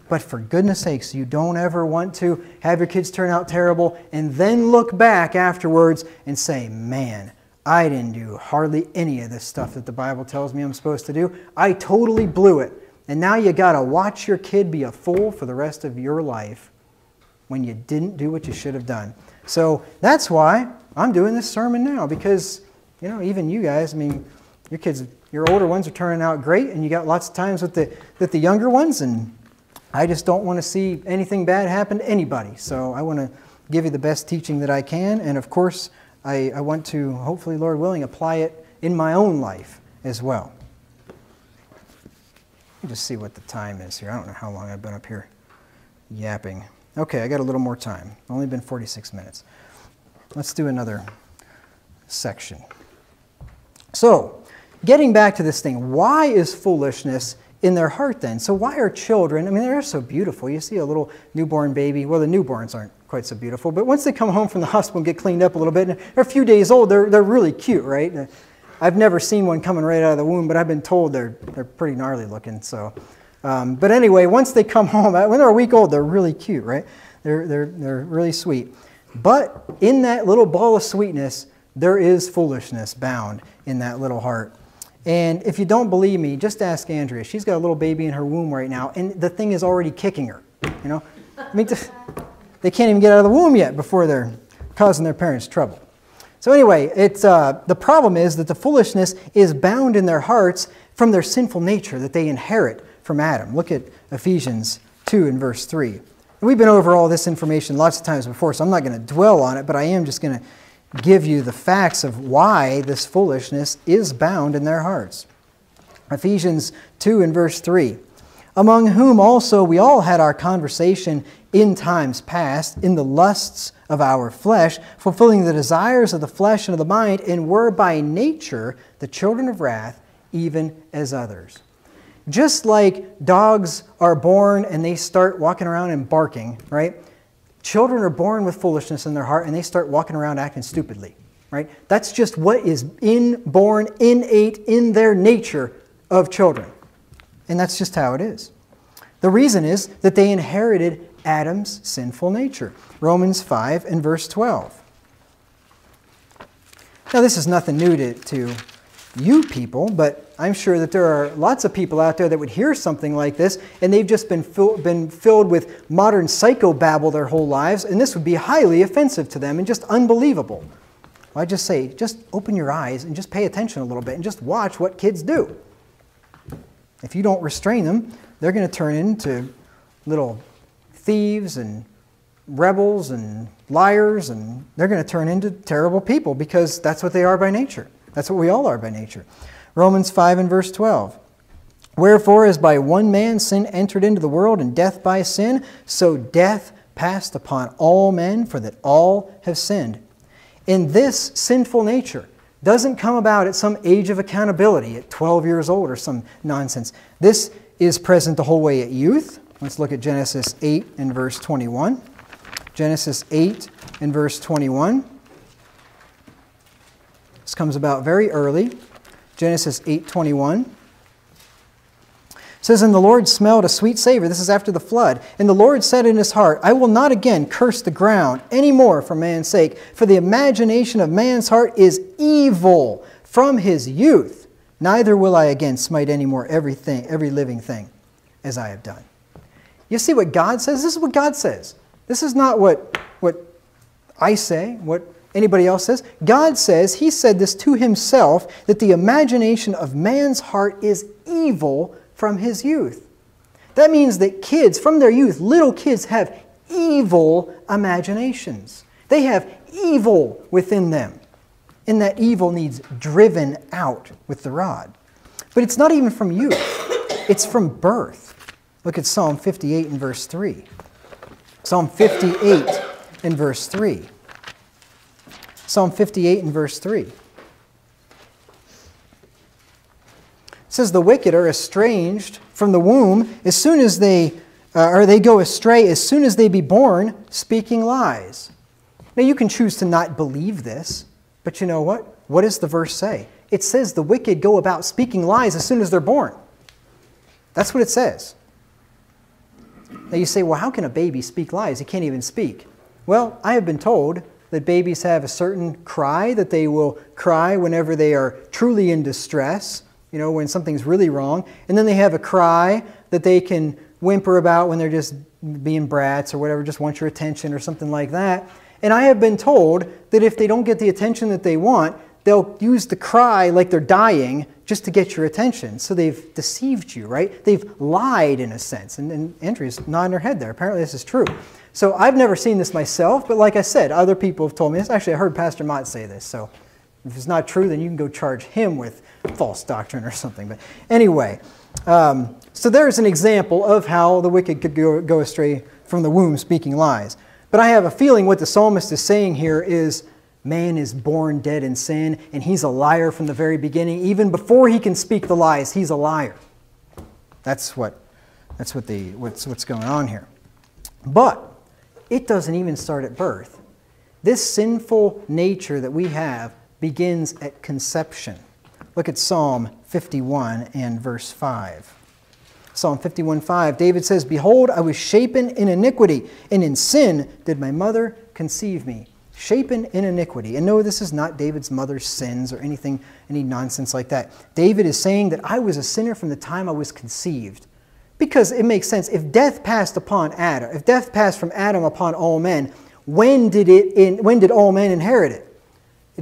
But for goodness sakes, you don't ever want to have your kids turn out terrible and then look back afterwards and say, man, I didn't do hardly any of this stuff that the Bible tells me I'm supposed to do. I totally blew it. And now you got to watch your kid be a fool for the rest of your life when you didn't do what you should have done. So that's why I'm doing this sermon now, because, you know, even you guys, I mean, your kids, your older ones are turning out great, and you got lots of times with the younger ones, and I just don't want to see anything bad happen to anybody. So I want to give you the best teaching that I can, and of course, I want to, hopefully, Lord willing, apply it in my own life as well. Let me just see what the time is here. I don't know how long I've been up here yapping. Okay, I got a little more time. Only been 46 minutes. Let's do another section. So, getting back to this thing, why is foolishness in their heart then? So why are children, I mean, they're so beautiful. You see a little newborn baby. Well, the newborns aren't quite so beautiful, but once they come home from the hospital and get cleaned up a little bit, and they're a few days old, they're really cute, right? I've never seen one coming right out of the womb, but I've been told they're pretty gnarly looking. So, but anyway, once they come home, when they're a week old, they're really cute, right? They're really sweet. But in that little ball of sweetness, there is foolishness bound in that little heart. And if you don't believe me, just ask Andrea. She's got a little baby in her womb right now, and the thing is already kicking her. You know, I mean, they can't even get out of the womb yet before they're causing their parents trouble. So anyway, it's the problem is that the foolishness is bound in their hearts from their sinful nature that they inherit from Adam. Look at Ephesians 2 and verse 3. And we've been over all this information lots of times before, so I'm not going to dwell on it, but I am just going to give you the facts of why this foolishness is bound in their hearts. Ephesians 2 and verse 3. Among whom also we all had our conversation in times past, in the lusts of our flesh, fulfilling the desires of the flesh and of the mind, and were by nature the children of wrath, even as others. Just like dogs are born and they start walking around and barking, right? Children are born with foolishness in their heart and they start walking around acting stupidly, right? That's just what is inborn, innate in their nature of children. And that's just how it is. The reason is that they inherited Adam's sinful nature. Romans 5 and verse 12. Now this is nothing new to you people, but I'm sure that there are lots of people out there that would hear something like this and they've just been filled with modern psychobabble their whole lives, and this would be highly offensive to them and just unbelievable. Well, I just say, just open your eyes and just pay attention a little bit and just watch what kids do. If you don't restrain them, they're going to turn into little thieves and rebels and liars, and they're going to turn into terrible people because that's what they are by nature. That's what we all are by nature. Romans 5 and verse 12. Wherefore, as by one man sin entered into the world, and death by sin, so death passed upon all men, for that all have sinned. And this sinful nature doesn't come about at some age of accountability, at 12 years old or some nonsense. This is present the whole way at youth. Let's look at Genesis 8 and verse 21. Genesis 8 and verse 21. This comes about very early. Genesis 8:21. It says, And the Lord smelled a sweet savor. This is after the flood. And the Lord said in his heart, I will not again curse the ground any more for man's sake, for the imagination of man's heart is evil from his youth. Neither will I again smite any more every living thing as I have done. You see what God says? This is what God says. This is not what I say, what Anybody else says? God says, he said this to himself, that the imagination of man's heart is evil from his youth. That means that kids, from their youth, little kids have evil imaginations. They have evil within them. And that evil needs driven out with the rod. But it's not even from youth. It's from birth. Look at Psalm 58 and verse 3. Psalm 58 and verse 3. Psalm 58 and verse 3. It says, the wicked are estranged from the womb as soon as they go astray as soon as they be born, speaking lies. Now you can choose to not believe this, but you know what? What does the verse say? It says the wicked go about speaking lies as soon as they're born. That's what it says. Now you say, well, how can a baby speak lies? He can't even speak. Well, I have been told that babies have a certain cry that they will cry whenever they are truly in distress, when something's really wrong. And then they have a cry that they can whimper about when they're just being brats or whatever, just want your attention or something like that. And I have been told that if they don't get the attention that they want, they'll use the cry like they're dying just to get your attention. So they've deceived you, right? They've lied in a sense. And Andrea's nodding her head there. Apparently this is true. So I've never seen this myself, but like I said, other people have told me this. Actually, I heard Pastor Mott say this. So if it's not true, then you can go charge him with false doctrine or something. But anyway, so there's an example of how the wicked could go astray from the womb speaking lies. But I have a feeling what the psalmist is saying here is man is born dead in sin, and he's a liar from the very beginning. Even before he can speak the lies, he's a liar. That's what's going on here. But it doesn't even start at birth. This sinful nature that we have begins at conception. Look at Psalm 51 and verse 5. Psalm 51:5, David says, behold, I was shapen in iniquity, and in sin did my mother conceive me. Shapen in iniquity. And no, this is not David's mother's sins or any nonsense like that. David is saying that I was a sinner from the time I was conceived. Because it makes sense. If death passed upon Adam, if death passed from Adam upon all men, when did all men inherit it?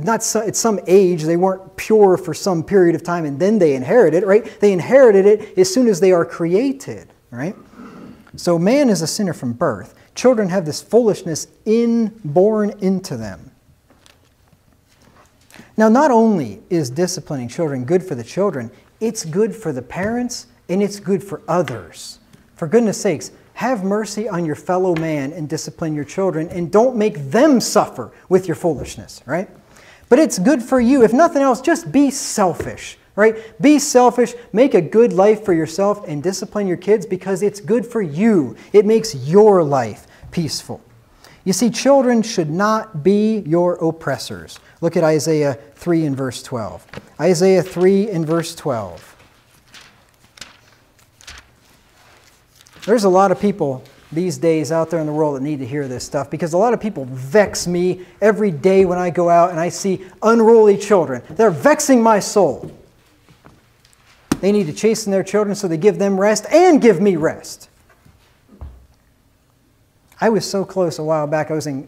At some age, they weren't pure for some period of time and then they inherited it, right? They inherited it as soon as they are created, right? So man is a sinner from birth. Children have this foolishness inborn into them. Now, not only is disciplining children good for the children, it's good for the parents and it's good for others. For goodness sakes, have mercy on your fellow man and discipline your children and don't make them suffer with your foolishness, right? But it's good for you. If nothing else, just be selfish, right? Be selfish, make a good life for yourself, and discipline your kids because it's good for you. It makes your life peaceful. You see, children should not be your oppressors. Look at Isaiah 3 and verse 12. Isaiah 3 and verse 12. There's a lot of people these days out there in the world that need to hear this stuff because a lot of people vex me every day when I go out and I see unruly children. They're vexing my soul. They need to chasten their children so they give them rest and give me rest. I was so close a while back. I was in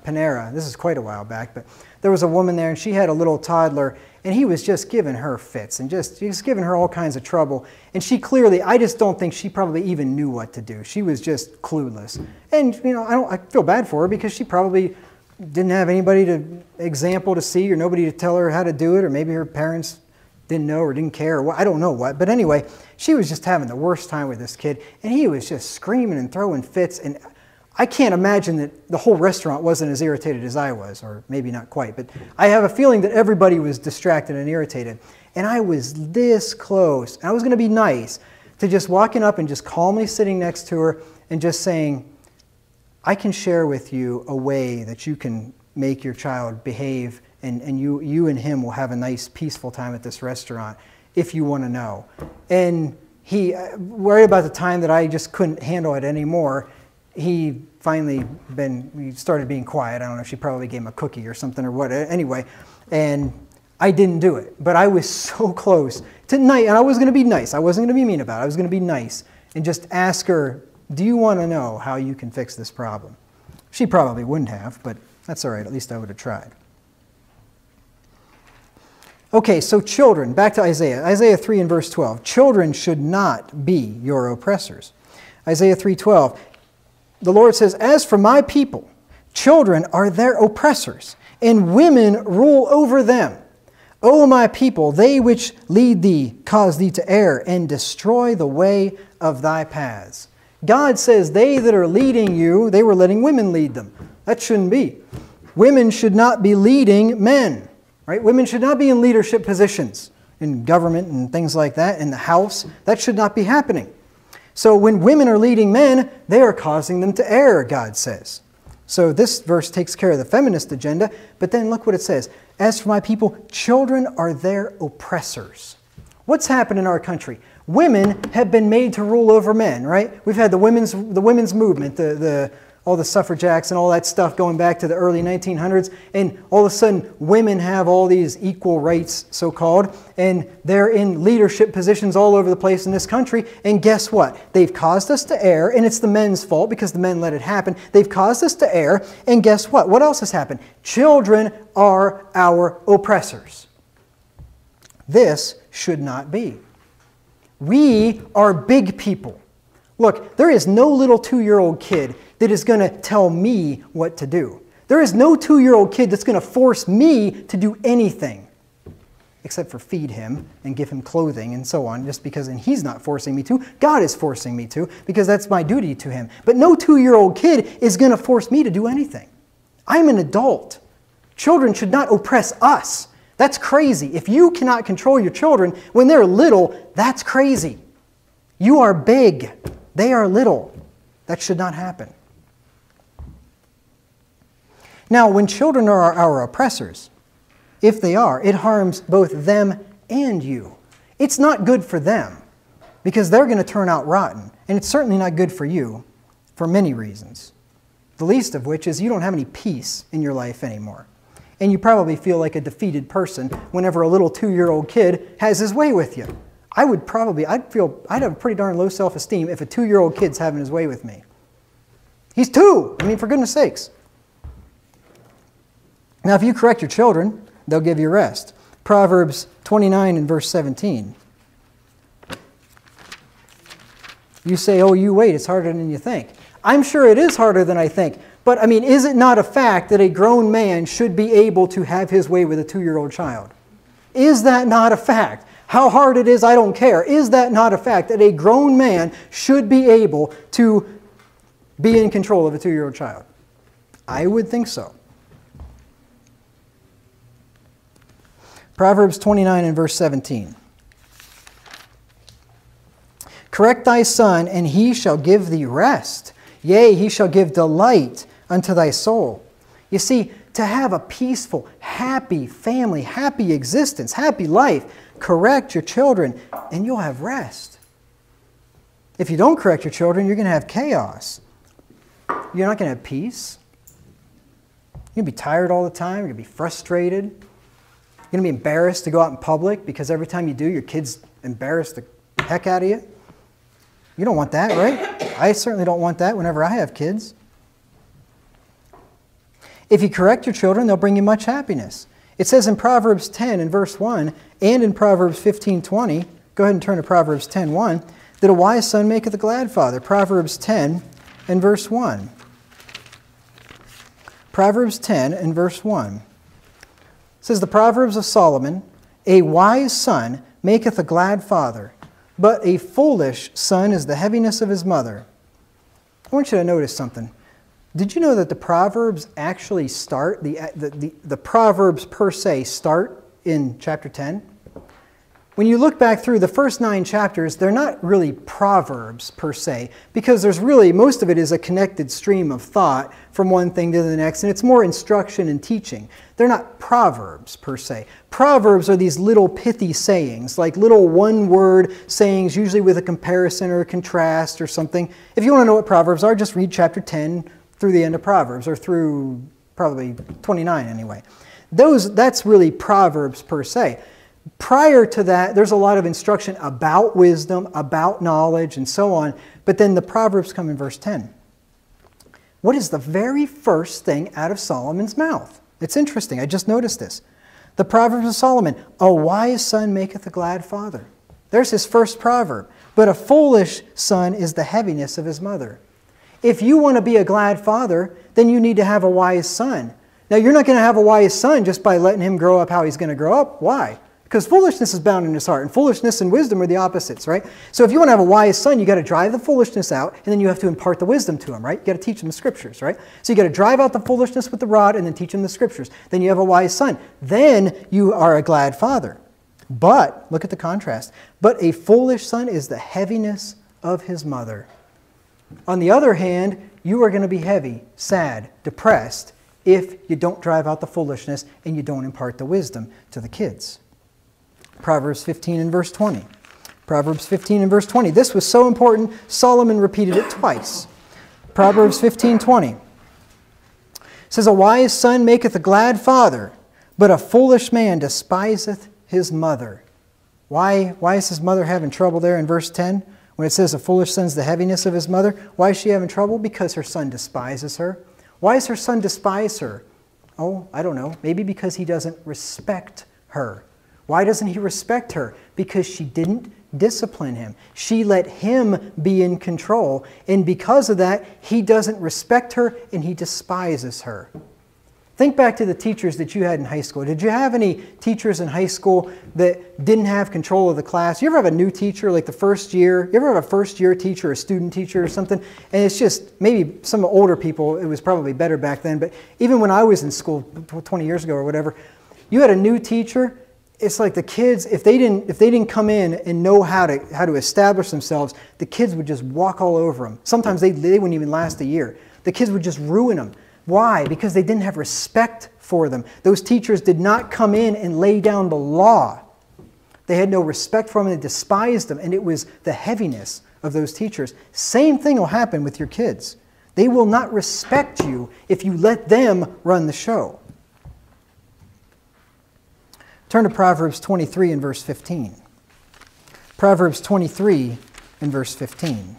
Panera. This is quite a while back, but there was a woman there and she had a little toddler and he was just giving her fits and just giving her all kinds of trouble. And she clearly, I just don't think she probably even knew what to do. She was just clueless. And, I feel bad for her because she probably didn't have anybody example to see or nobody to tell her how to do it, or maybe her parents didn't know or didn't care, or I don't know what. But anyway, she was just having the worst time with this kid and he was just screaming and throwing fits. And I can't imagine that the whole restaurant wasn't as irritated as I was, or maybe not quite, but I have a feeling that everybody was distracted and irritated. And I was this close. I was going to be nice to just walking up and just calmly sitting next to her and just saying, I can share with you a way that you can make your child behave and you and him will have a nice, peaceful time at this restaurant if you want to know. And he, right about the time that I just couldn't handle it anymore, he started being quiet. I don't know, she probably gave him a cookie or something or what. Anyway, and I didn't do it. But I was so close tonight, and I was going to be nice. I wasn't going to be mean about it. I was going to be nice and just ask her, do you want to know how you can fix this problem? She probably wouldn't have, but That's all right, at least I would have tried. Okay, so children, back to Isaiah. Isaiah 3 and verse 12. Children should not be your oppressors. Isaiah 3:12. The Lord says, as for my people, children are their oppressors, and women rule over them. O my people, they which lead thee cause thee to err, and destroy the way of thy paths. God says they that are leading you, they were letting women lead them. That shouldn't be. Women should not be leading men. Right? Women should not be in leadership positions in government and things like that, in the house. That should not be happening. So when women are leading men, they are causing them to err, God says. So this verse takes care of the feminist agenda, but then look what it says. As for my people, children are their oppressors. What's happened in our country? Women have been made to rule over men, right? We've had the women's movement, all the suffragettes and all that stuff going back to the early 1900s, and all of a sudden women have all these equal rights, so-called, and they're in leadership positions all over the place in this country, and guess what? They've caused us to err, and it's the men's fault because the men let it happen. They've caused us to err, and guess what? What else has happened? Children are our oppressors. This should not be. We are big people. Look, there is no little 2-year-old kid that is going to tell me what to do. There is no 2-year-old kid that's going to force me to do anything, except for feed him and give him clothing and so on, just because, and he's not forcing me to. God is forcing me to, because that's my duty to him. But no 2-year-old kid is going to force me to do anything. I'm an adult. Children should not oppress us. That's crazy. If you cannot control your children when they're little, that's crazy. You are big. They are little. That should not happen. Now, when children are our oppressors, if they are, it harms both them and you. It's not good for them, because they're going to turn out rotten. And it's certainly not good for you for many reasons. The least of which is you don't have any peace in your life anymore. And you probably feel like a defeated person whenever a little 2-year-old kid has his way with you. I'd have pretty darn low self-esteem if a 2-year-old kid's having his way with me. He's 2. I mean, for goodness sakes. Now, if you correct your children, they'll give you rest. Proverbs 29 and verse 17. You say, oh, you wait, it's harder than you think. I'm sure it is harder than I think. But, I mean, is it not a fact that a grown man should be able to have his way with a 2-year-old child? Is that not a fact? How hard it is, I don't care. Is that not a fact that a grown man should be able to be in control of a 2-year-old child? I would think so. Proverbs 29 and verse 17. Correct thy son, and he shall give thee rest. Yea, he shall give delight unto thy soul. You see, to have a peaceful, happy family, happy existence, happy life, correct your children, and you'll have rest. If you don't correct your children, you're going to have chaos. You're not going to have peace. You're going to be tired all the time. You're going to be frustrated. You're going to be embarrassed to go out in public because every time you do, your kids embarrass the heck out of you. You don't want that, right? I certainly don't want that whenever I have kids. If you correct your children, they'll bring you much happiness. It says in Proverbs 10 and verse 1 and in Proverbs 15:20, go ahead and turn to Proverbs 10:1, that a wise son maketh a glad father. Proverbs 10 and verse 1. Proverbs 10 and verse 1. It says, the Proverbs of Solomon, a wise son maketh a glad father, but a foolish son is the heaviness of his mother. I want you to notice something. Did you know that the Proverbs actually start, the Proverbs per se start in chapter 10? When you look back through the first 9 chapters, they're not really Proverbs per se, because there's really, most of it is a connected stream of thought from one thing to the next, and it's more instruction and teaching. They're not Proverbs per se. Proverbs are these little pithy sayings, like little one-word sayings, usually with a comparison or a contrast or something. If you want to know what Proverbs are, just read chapter 10 through the end of Proverbs, or through probably 29 anyway. That's really Proverbs per se. Prior to that, there's a lot of instruction about wisdom, about knowledge, and so on. But then the Proverbs come in verse 10. What is the very first thing out of Solomon's mouth? It's interesting. I just noticed this. The Proverbs of Solomon, a wise son maketh a glad father. There's his first proverb. But a foolish son is the heaviness of his mother. If you want to be a glad father, then you need to have a wise son. Now, you're not going to have a wise son just by letting him grow up how he's going to grow up. Why? Because foolishness is bound in his heart, and foolishness and wisdom are the opposites, right? So if you want to have a wise son, you got to drive the foolishness out, and then you have to impart the wisdom to him, right? You got to teach him the scriptures, right? So you got to drive out the foolishness with the rod, and then teach him the scriptures. Then you have a wise son. Then you are a glad father. But, look at the contrast, but a foolish son is the heaviness of his mother. On the other hand, you are going to be heavy, sad, depressed, if you don't drive out the foolishness and you don't impart the wisdom to the kids. Proverbs 15 and verse 20. Proverbs 15 and verse 20. This was so important, Solomon repeated it twice. Proverbs 15:20. It says, a wise son maketh a glad father, but a foolish man despiseth his mother. Why is his mother having trouble there in verse 10? When it says a foolish son's the heaviness of his mother, why is she having trouble? Because her son despises her. Why does her son despise her? Oh, I don't know. Maybe because he doesn't respect her. Why doesn't he respect her? Because she didn't discipline him. She let him be in control. And because of that, he doesn't respect her and he despises her. Think back to the teachers that you had in high school. Did you have any teachers in high school that didn't have control of the class? You ever have a new teacher, like the first year? You ever have a first-year teacher, a student teacher or something? And it's just, maybe some older people, it was probably better back then, but even when I was in school 20 years ago or whatever, you had a new teacher, it's like the kids, if they didn't come in and know how to establish themselves, the kids would just walk all over them. Sometimes they wouldn't even last a year. The kids would just ruin them. Why? Because they didn't have respect for them. Those teachers did not come in and lay down the law. They had no respect for them and they despised them, and it was the heaviness of those teachers. Same thing will happen with your kids. They will not respect you if you let them run the show. Turn to Proverbs 23 and verse 15. Proverbs 23 and verse 15.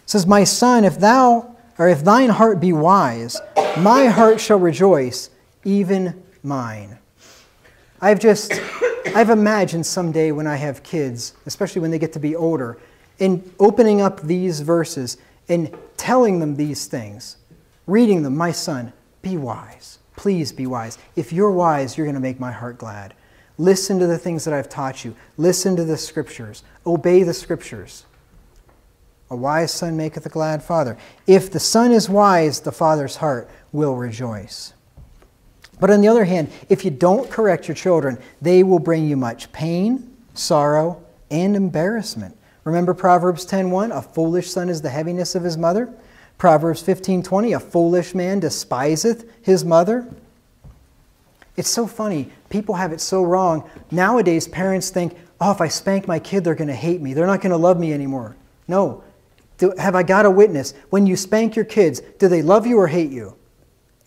It says, my son, if thine heart be wise, my heart shall rejoice, even mine. I've imagined someday when I have kids, especially when they get to be older, in opening up these verses and telling them these things, reading them, my son, be wise. Please be wise. If you're wise, you're going to make my heart glad. Listen to the things that I've taught you. Listen to the scriptures. Obey the scriptures. A wise son maketh a glad father. If the son is wise, the father's heart will rejoice. But on the other hand, if you don't correct your children, they will bring you much pain, sorrow, and embarrassment. Remember Proverbs 10:1, a foolish son is the heaviness of his mother. Proverbs 15:20, a foolish man despiseth his mother. It's so funny. People have it so wrong. Nowadays, parents think, oh, if I spank my kid, they're going to hate me. They're not going to love me anymore. No. Have I got a witness? When you spank your kids, do they love you or hate you?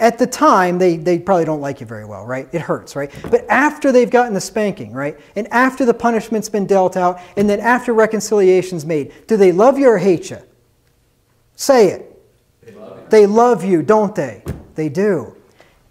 At the time, they probably don't like you very well, right? It hurts, right? But after they've gotten the spanking, right? And after the punishment's been dealt out, and then after reconciliation's made, do they love you or hate you? Say it. They love you, don't they? They do.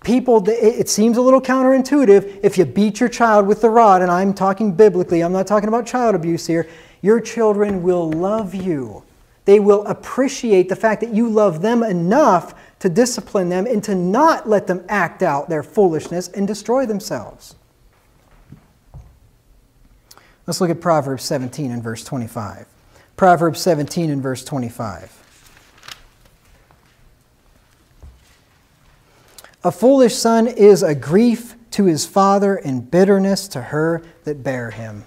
People, it seems a little counterintuitive. If you beat your child with the rod, and I'm talking biblically, I'm not talking about child abuse here, your children will love you. They will appreciate the fact that you love them enough to discipline them and to not let them act out their foolishness and destroy themselves. Let's look at Proverbs 17 and verse 25. Proverbs 17 and verse 25. A foolish son is a grief to his father and bitterness to her that bare him.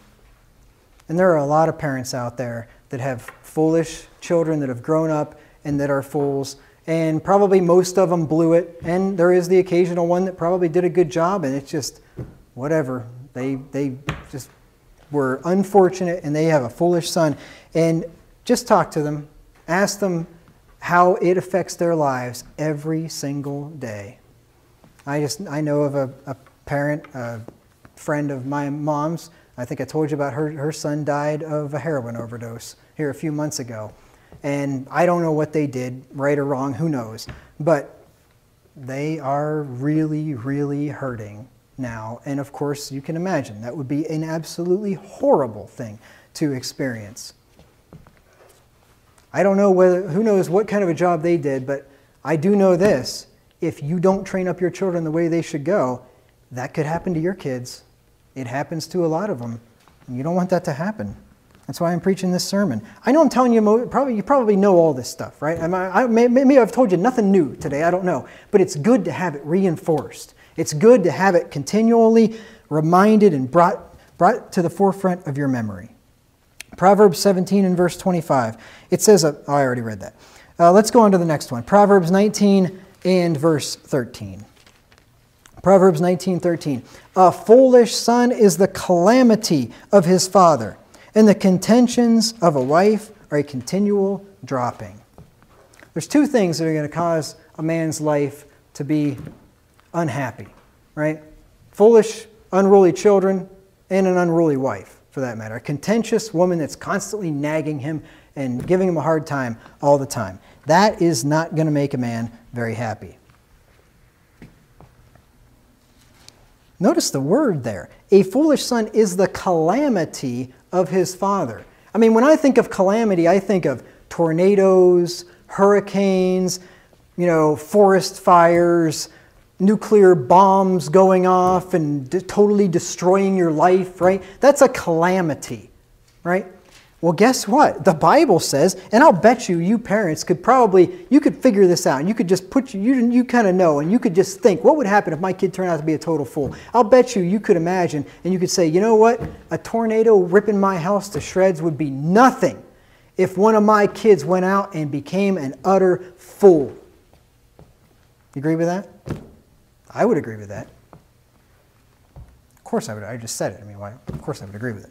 And there are a lot of parents out there that have foolish children that have grown up and that are fools. And probably most of them blew it. And there is the occasional one that probably did a good job, and it's just whatever. They just were unfortunate and they have a foolish son. And just talk to them. Ask them how it affects their lives every single day. I know of a parent, a friend of my mom's. I think I told you about her son died of a heroin overdose here a few months ago. and I don't know what they did, right or wrong, who knows. But they are really, really hurting now. And of course, you can imagine that would be an absolutely horrible thing to experience. I don't know who knows what kind of a job they did, but I do know this. If you don't train up your children the way they should go, that could happen to your kids. It happens to a lot of them. And you don't want that to happen. That's why I'm preaching this sermon. I know I'm telling you, you probably know all this stuff, right? Maybe I've told you nothing new today, I don't know. But it's good to have it reinforced. It's good to have it continually reminded and brought to the forefront of your memory. Proverbs 17 and verse 25. It says, I already read that. Let's go on to the next one. Proverbs 19 and verse 13. Proverbs 19:13. A foolish son is the calamity of his father, and the contentions of a wife are a continual dropping. There's two things that are going to cause a man's life to be unhappy, right? Foolish, unruly children, and an unruly wife, for that matter. A contentious woman that's constantly nagging him and giving him a hard time all the time. That is not going to make a man very happy. Notice the word there. A foolish son is the calamity of his father. I mean, when I think of calamity, I think of tornadoes, hurricanes, forest fires, nuclear bombs going off and totally destroying your life, right? That's a calamity, right? Well, guess what? The Bible says, and I'll bet you parents could you could figure this out, and you could just you kind of know, and you could just think, what would happen if my kid turned out to be a total fool? I'll bet you could imagine, and you could say, you know what? A tornado ripping my house to shreds would be nothing if one of my kids went out and became an utter fool. You agree with that? I would agree with that. Of course I would. I just said it. I mean, why? Of course I would agree with it.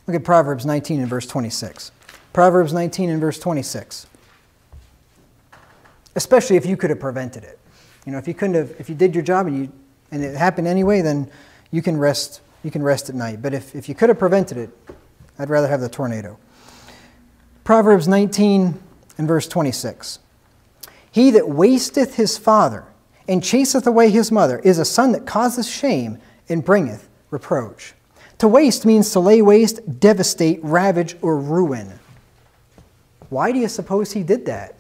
Look at Proverbs 19 and verse 26. Proverbs 19 and verse 26. Especially if you could have prevented it. If you couldn't have, if you did your job and it happened anyway, then you can rest at night. But if you could have prevented it, I'd rather have the tornado. Proverbs 19 and verse 26. He that wasteth his father and chaseth away his mother is a son that causeth shame and bringeth reproach. To waste means to lay waste, devastate, ravage, or ruin. Why do you suppose he did that?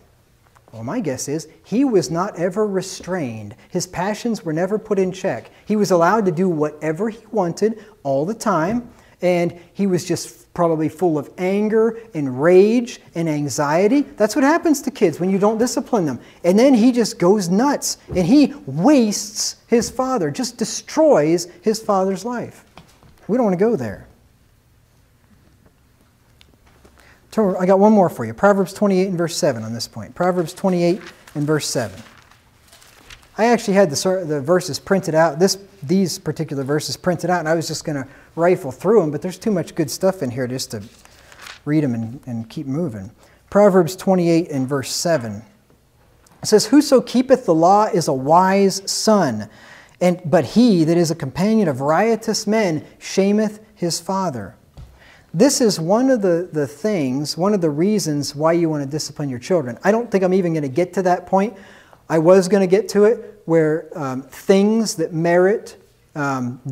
Well, my guess is he was not ever restrained. His passions were never put in check. He was allowed to do whatever he wanted all the time, and he was just probably full of anger and rage and anxiety. That's what happens to kids when you don't discipline them. And then he just goes nuts, and he wastes his father, just destroys his father's life. We don't want to go there. I got one more for you. Proverbs 28 and verse 7 on this point. Proverbs 28 and verse 7. I actually had the verses printed out, these particular verses printed out, and I was just going to rifle through them, but there's too much good stuff in here just to read them and keep moving. Proverbs 28 and verse 7. It says, Whoso keepeth the law is a wise son, but he that is a companion of riotous men shameth his father. This is one of the things, one of the reasons why you want to discipline your children. I don't think I'm even going to get to that point. I was going to get to it where things that merit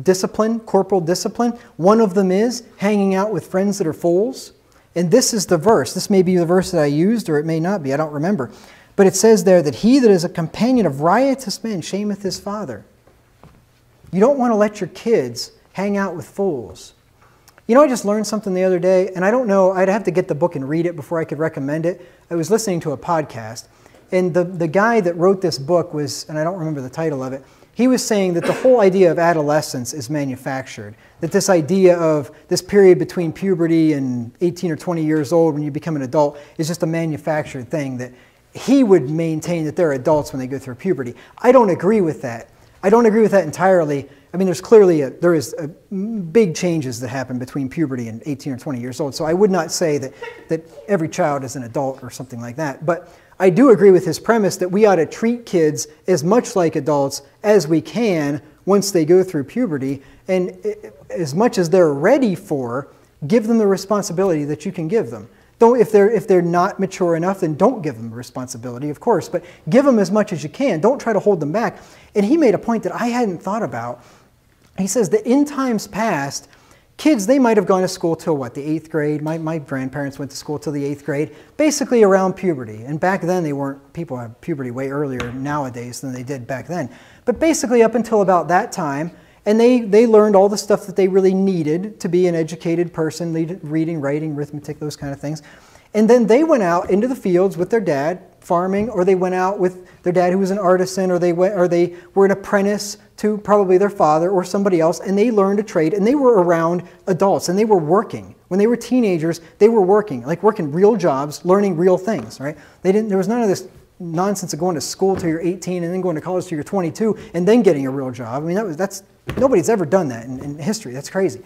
discipline, corporal discipline, one of them is hanging out with friends that are fools. And this is the verse. This may be the verse that I used, or it may not be. I don't remember. But it says there that he that is a companion of riotous men shameth his father. You don't want to let your kids hang out with fools. I just learned something the other day, and I don't know, I'd have to get the book and read it before I could recommend it. I was listening to a podcast, and the guy that wrote this book was, and I don't remember the title of it, he was saying that the whole idea of adolescence is manufactured. That this idea of this period between puberty and 18 or 20 years old when you become an adult is just a manufactured thing, that he would maintain that they're adults when they go through puberty. I don't agree with that. I don't agree with that entirely. I mean, there is big changes that happen between puberty and 18 or 20 years old. So I would not say that every child is an adult or something like that. But I do agree with his premise that we ought to treat kids as much like adults as we can once they go through puberty. And as much as they're ready for, give them the responsibility that you can give them. Don't, if they're not mature enough, then don't give them the responsibility, of course, but give them as much as you can. Don't try to hold them back. And he made a point that I hadn't thought about. He says that in times past, kids, they might have gone to school till what, the 8th grade? My grandparents went to school till the 8th grade, basically around puberty. And back then people had puberty way earlier nowadays than they did back then. But basically up until about that time, and they learned all the stuff that they really needed to be an educated person, reading, writing, arithmetic, those kind of things. And then they went out into the fields with their dad, farming, or they went out with their dad who was an artisan, or they were an apprentice to probably their father or somebody else, and they learned a trade, and they were around adults, and they were working. When they were teenagers, they were working real jobs, learning real things, right? There was none of this nonsense of going to school till you're 18 and then going to college till you're 22 and then getting a real job. I mean, nobody's ever done that in history. That's crazy.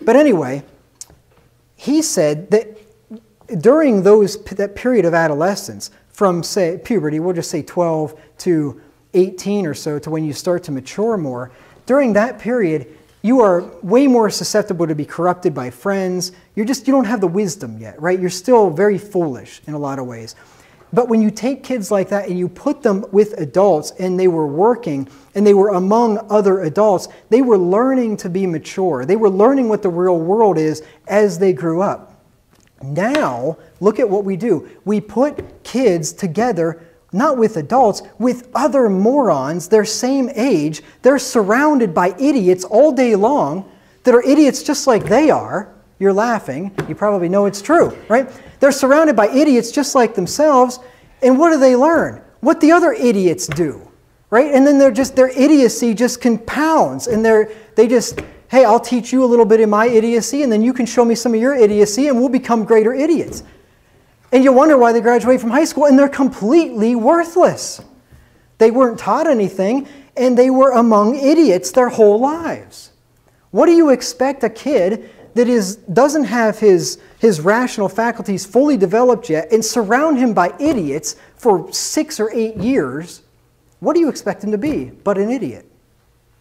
But anyway, he said that during that period of adolescence, from, say, puberty, we'll just say 12 to 18 or so, to when you start to mature more, during that period, you are way more susceptible to be corrupted by friends. You don't have the wisdom yet, right? You're still very foolish in a lot of ways. But when you take kids like that and you put them with adults and they were working and they were among other adults, they were learning to be mature. They were learning what the real world is as they grew up. Now, look at what we do. We put kids together, not with adults, with other morons their same age. They're surrounded by idiots all day long that are idiots just like they are. You're laughing. You probably know it's true, right? They're surrounded by idiots just like themselves. And what do they learn? What the other idiots do, right? And then their idiocy just compounds. And hey, I'll teach you a little bit of my idiocy, and then you can show me some of your idiocy, and we'll become greater idiots. And you wonder why they graduate from high school, and they're completely worthless. They weren't taught anything, and they were among idiots their whole lives. What do you expect a kid that doesn't have his rational faculties fully developed yet and surround him by idiots for 6 or 8 years? What do you expect him to be but an idiot?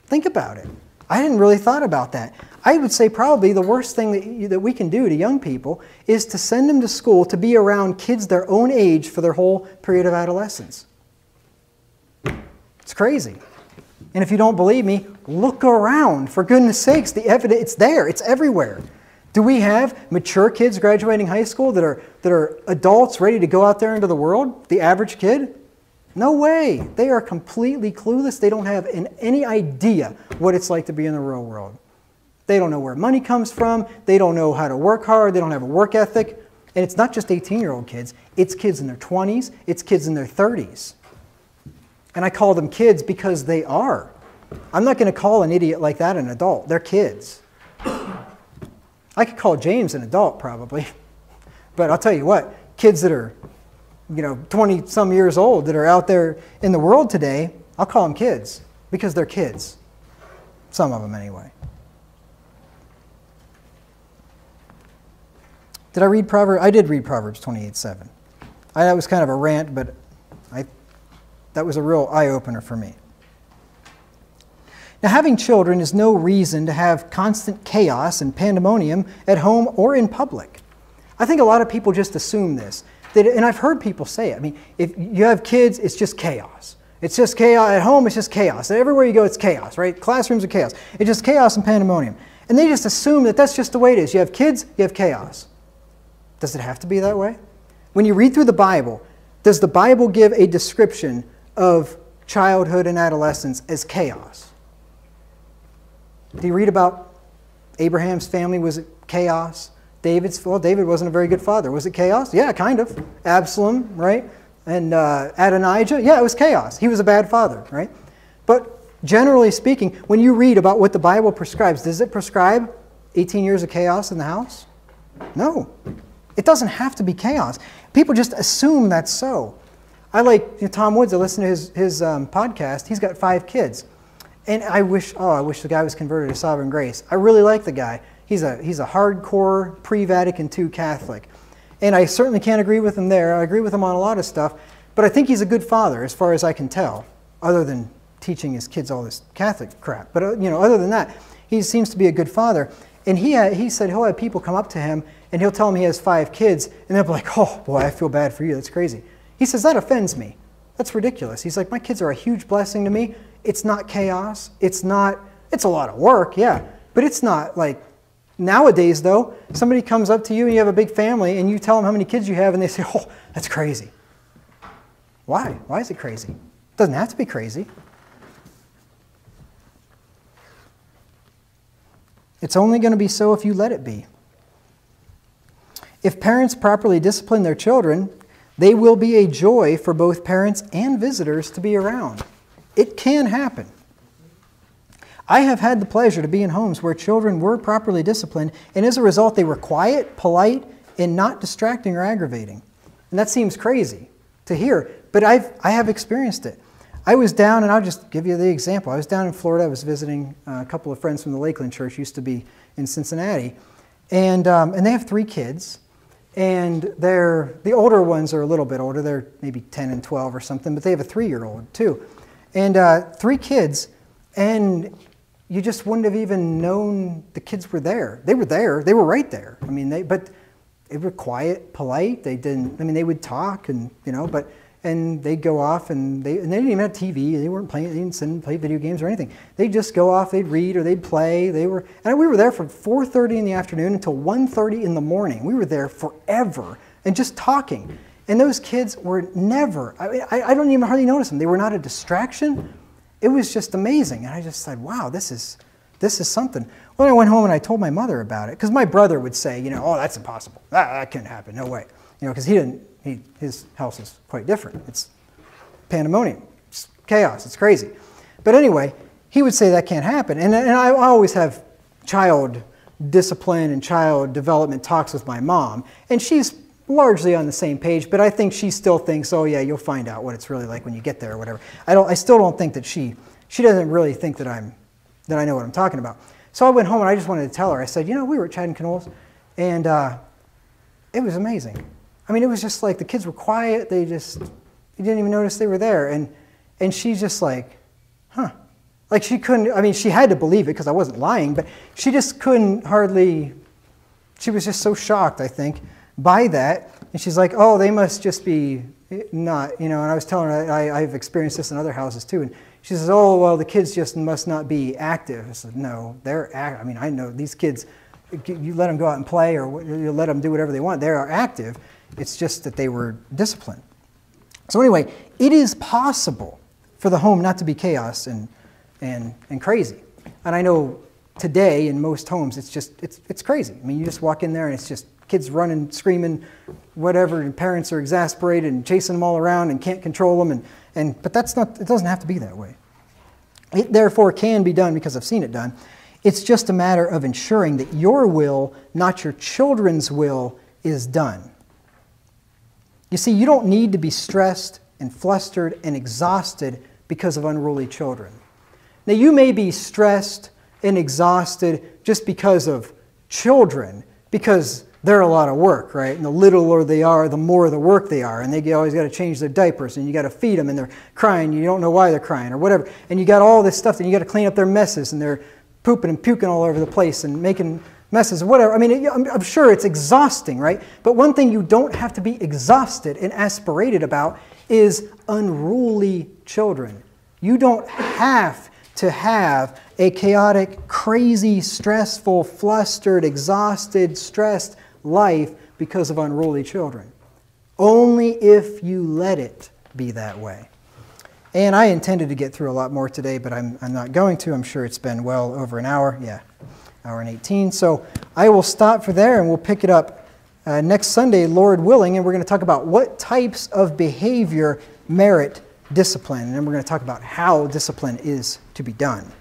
Think about it. I hadn't really thought about that. I would say probably the worst thing that we can do to young people is to send them to school to be around kids their own age for their whole period of adolescence. It's crazy. And if you don't believe me, look around. For goodness sakes, the evidence, it's there. It's everywhere. Do we have mature kids graduating high school that are adults ready to go out there into the world? The average kid? No way. They are completely clueless. They don't have any idea what it's like to be in the real world. They don't know where money comes from. They don't know how to work hard. They don't have a work ethic. And it's not just 18-year-old kids. It's kids in their 20s. It's kids in their 30s. And I call them kids because they are. I'm not going to call an idiot like that an adult. They're kids. I could call James an adult probably. But I'll tell you what, kids that are 20-some years old that are out there in the world today, I'll call them kids because they're kids. Some of them anyway. Did I read Proverbs? I did read Proverbs 28:7. That was kind of a rant, but that was a real eye-opener for me. Now, having children is no reason to have constant chaos and pandemonium at home or in public. I think a lot of people just assume this. And I've heard people say it. I mean, if you have kids, it's just chaos. It's just chaos. At home, it's just chaos. Everywhere you go, it's chaos, right? Classrooms are chaos. It's just chaos and pandemonium. And they just assume that that's just the way it is. You have kids, you have chaos. Does it have to be that way? When you read through the Bible, does the Bible give a description of childhood and adolescence as chaos? Do you read about Abraham's family? Was it chaos? David wasn't a very good father. Was it chaos? Yeah, kind of. Absalom, right? And Adonijah, yeah, it was chaos. He was a bad father, right? But generally speaking, when you read about what the Bible prescribes, does it prescribe 18 years of chaos in the house? No. It doesn't have to be chaos. People just assume that's so. I like Tom Woods. I listen to his podcast. He's got 5 kids. And I wish the guy was converted to Sovereign Grace. I really like the guy. He's a hardcore pre-Vatican II Catholic. And I certainly can't agree with him there. I agree with him on a lot of stuff. But I think he's a good father as far as I can tell, other than teaching his kids all this Catholic crap. But other than that, he seems to be a good father. And he said he'll have people come up to him, and he'll tell them he has 5 kids, and they'll be like, oh, boy, I feel bad for you. That's crazy. He says, that offends me. That's ridiculous. He's like, my kids are a huge blessing to me. It's not chaos. It's a lot of work, yeah. But it's not like, nowadays, though, somebody comes up to you and you have a big family, and you tell them how many kids you have, and they say, oh, that's crazy. Why? Why is it crazy? It doesn't have to be crazy. It's only going to be so if you let it be. If parents properly discipline their children, they will be a joy for both parents and visitors to be around. It can happen. I have had the pleasure to be in homes where children were properly disciplined, and as a result, they were quiet, polite, and not distracting or aggravating. And that seems crazy to hear, but I have experienced it. I was down, and I'll just give you the example. I was down in Florida. I was visiting a couple of friends from the Lakeland Church, used to be in Cincinnati, and they have 3 kids, and the older ones are a little bit older. They're maybe 10 and 12 or something, but they have a 3-year-old too, and 3 kids, and you just wouldn't have even known the kids were there. They were there. They were right there. I mean, but they were quiet, polite. They didn't. I mean, they would talk, and and they'd go off, and they didn't even have TV. They weren't playing. They didn't sit and play video games or anything. They'd just go off. They'd read or they'd play. We were there from 4:30 in the afternoon until 1:30 in the morning. We were there forever and just talking. And those kids were never. I don't even hardly notice them. They were not a distraction. It was just amazing. And I just said, wow, this is something. Well, I went home and I told my mother about it, because my brother would say, oh, that's impossible. That can't happen. No way. Because his house is quite different. It's pandemonium. It's chaos. It's crazy. But anyway, he would say that can't happen. And I always have child discipline and child development talks with my mom. And she's largely on the same page, but I think she still thinks, oh yeah, you'll find out what it's really like when you get there or whatever. I still don't think that she doesn't really think that I know what I'm talking about. So I went home and I just wanted to tell her. I said, we were at Chad and Knoll's, and it was amazing. I mean, it was just like the kids were quiet. You didn't even notice they were there. And she's just like, huh. Like she couldn't, I mean, she had to believe it because I wasn't lying, but she just couldn't hardly, she was just so shocked, I think, by that. And she's like, oh, they must just be not, and I was telling her I've experienced this in other houses too. And she says, oh, well, the kids just must not be active. I said, no, they're active. I mean, I know these kids, you let them go out and play or you let them do whatever they want. They are active. It's just that they were disciplined. So anyway, it is possible for the home not to be chaos and crazy. And I know today in most homes, it's crazy. I mean, you just walk in there and it's just kids running, screaming, whatever, and parents are exasperated and chasing them all around and can't control them. But it doesn't have to be that way. It therefore can be done because I've seen it done. It's just a matter of ensuring that your will, not your children's will, is done. You see, you don't need to be stressed and flustered and exhausted because of unruly children. Now, you may be stressed and exhausted just because of children, because they're a lot of work, right? And the littler they are, the more the work they are. And they always got to change their diapers, and you got to feed them, and they're crying. You don't know why they're crying or whatever. And you got all this stuff, and you got to clean up their messes, and they're pooping and puking all over the place and making messes, whatever. I mean, I'm sure it's exhausting, right? But one thing you don't have to be exhausted and aspirated about is unruly children. You don't have to have a chaotic, crazy, stressful, flustered, exhausted, stressed life because of unruly children. Only if you let it be that way. And I intended to get through a lot more today, but I'm not going to. I'm sure it's been well over an hour. Yeah, hour and 18. So I will stop for there, and we'll pick it up next Sunday, Lord willing, and we're going to talk about what types of behavior merit discipline. And then we're going to talk about how discipline is to be done.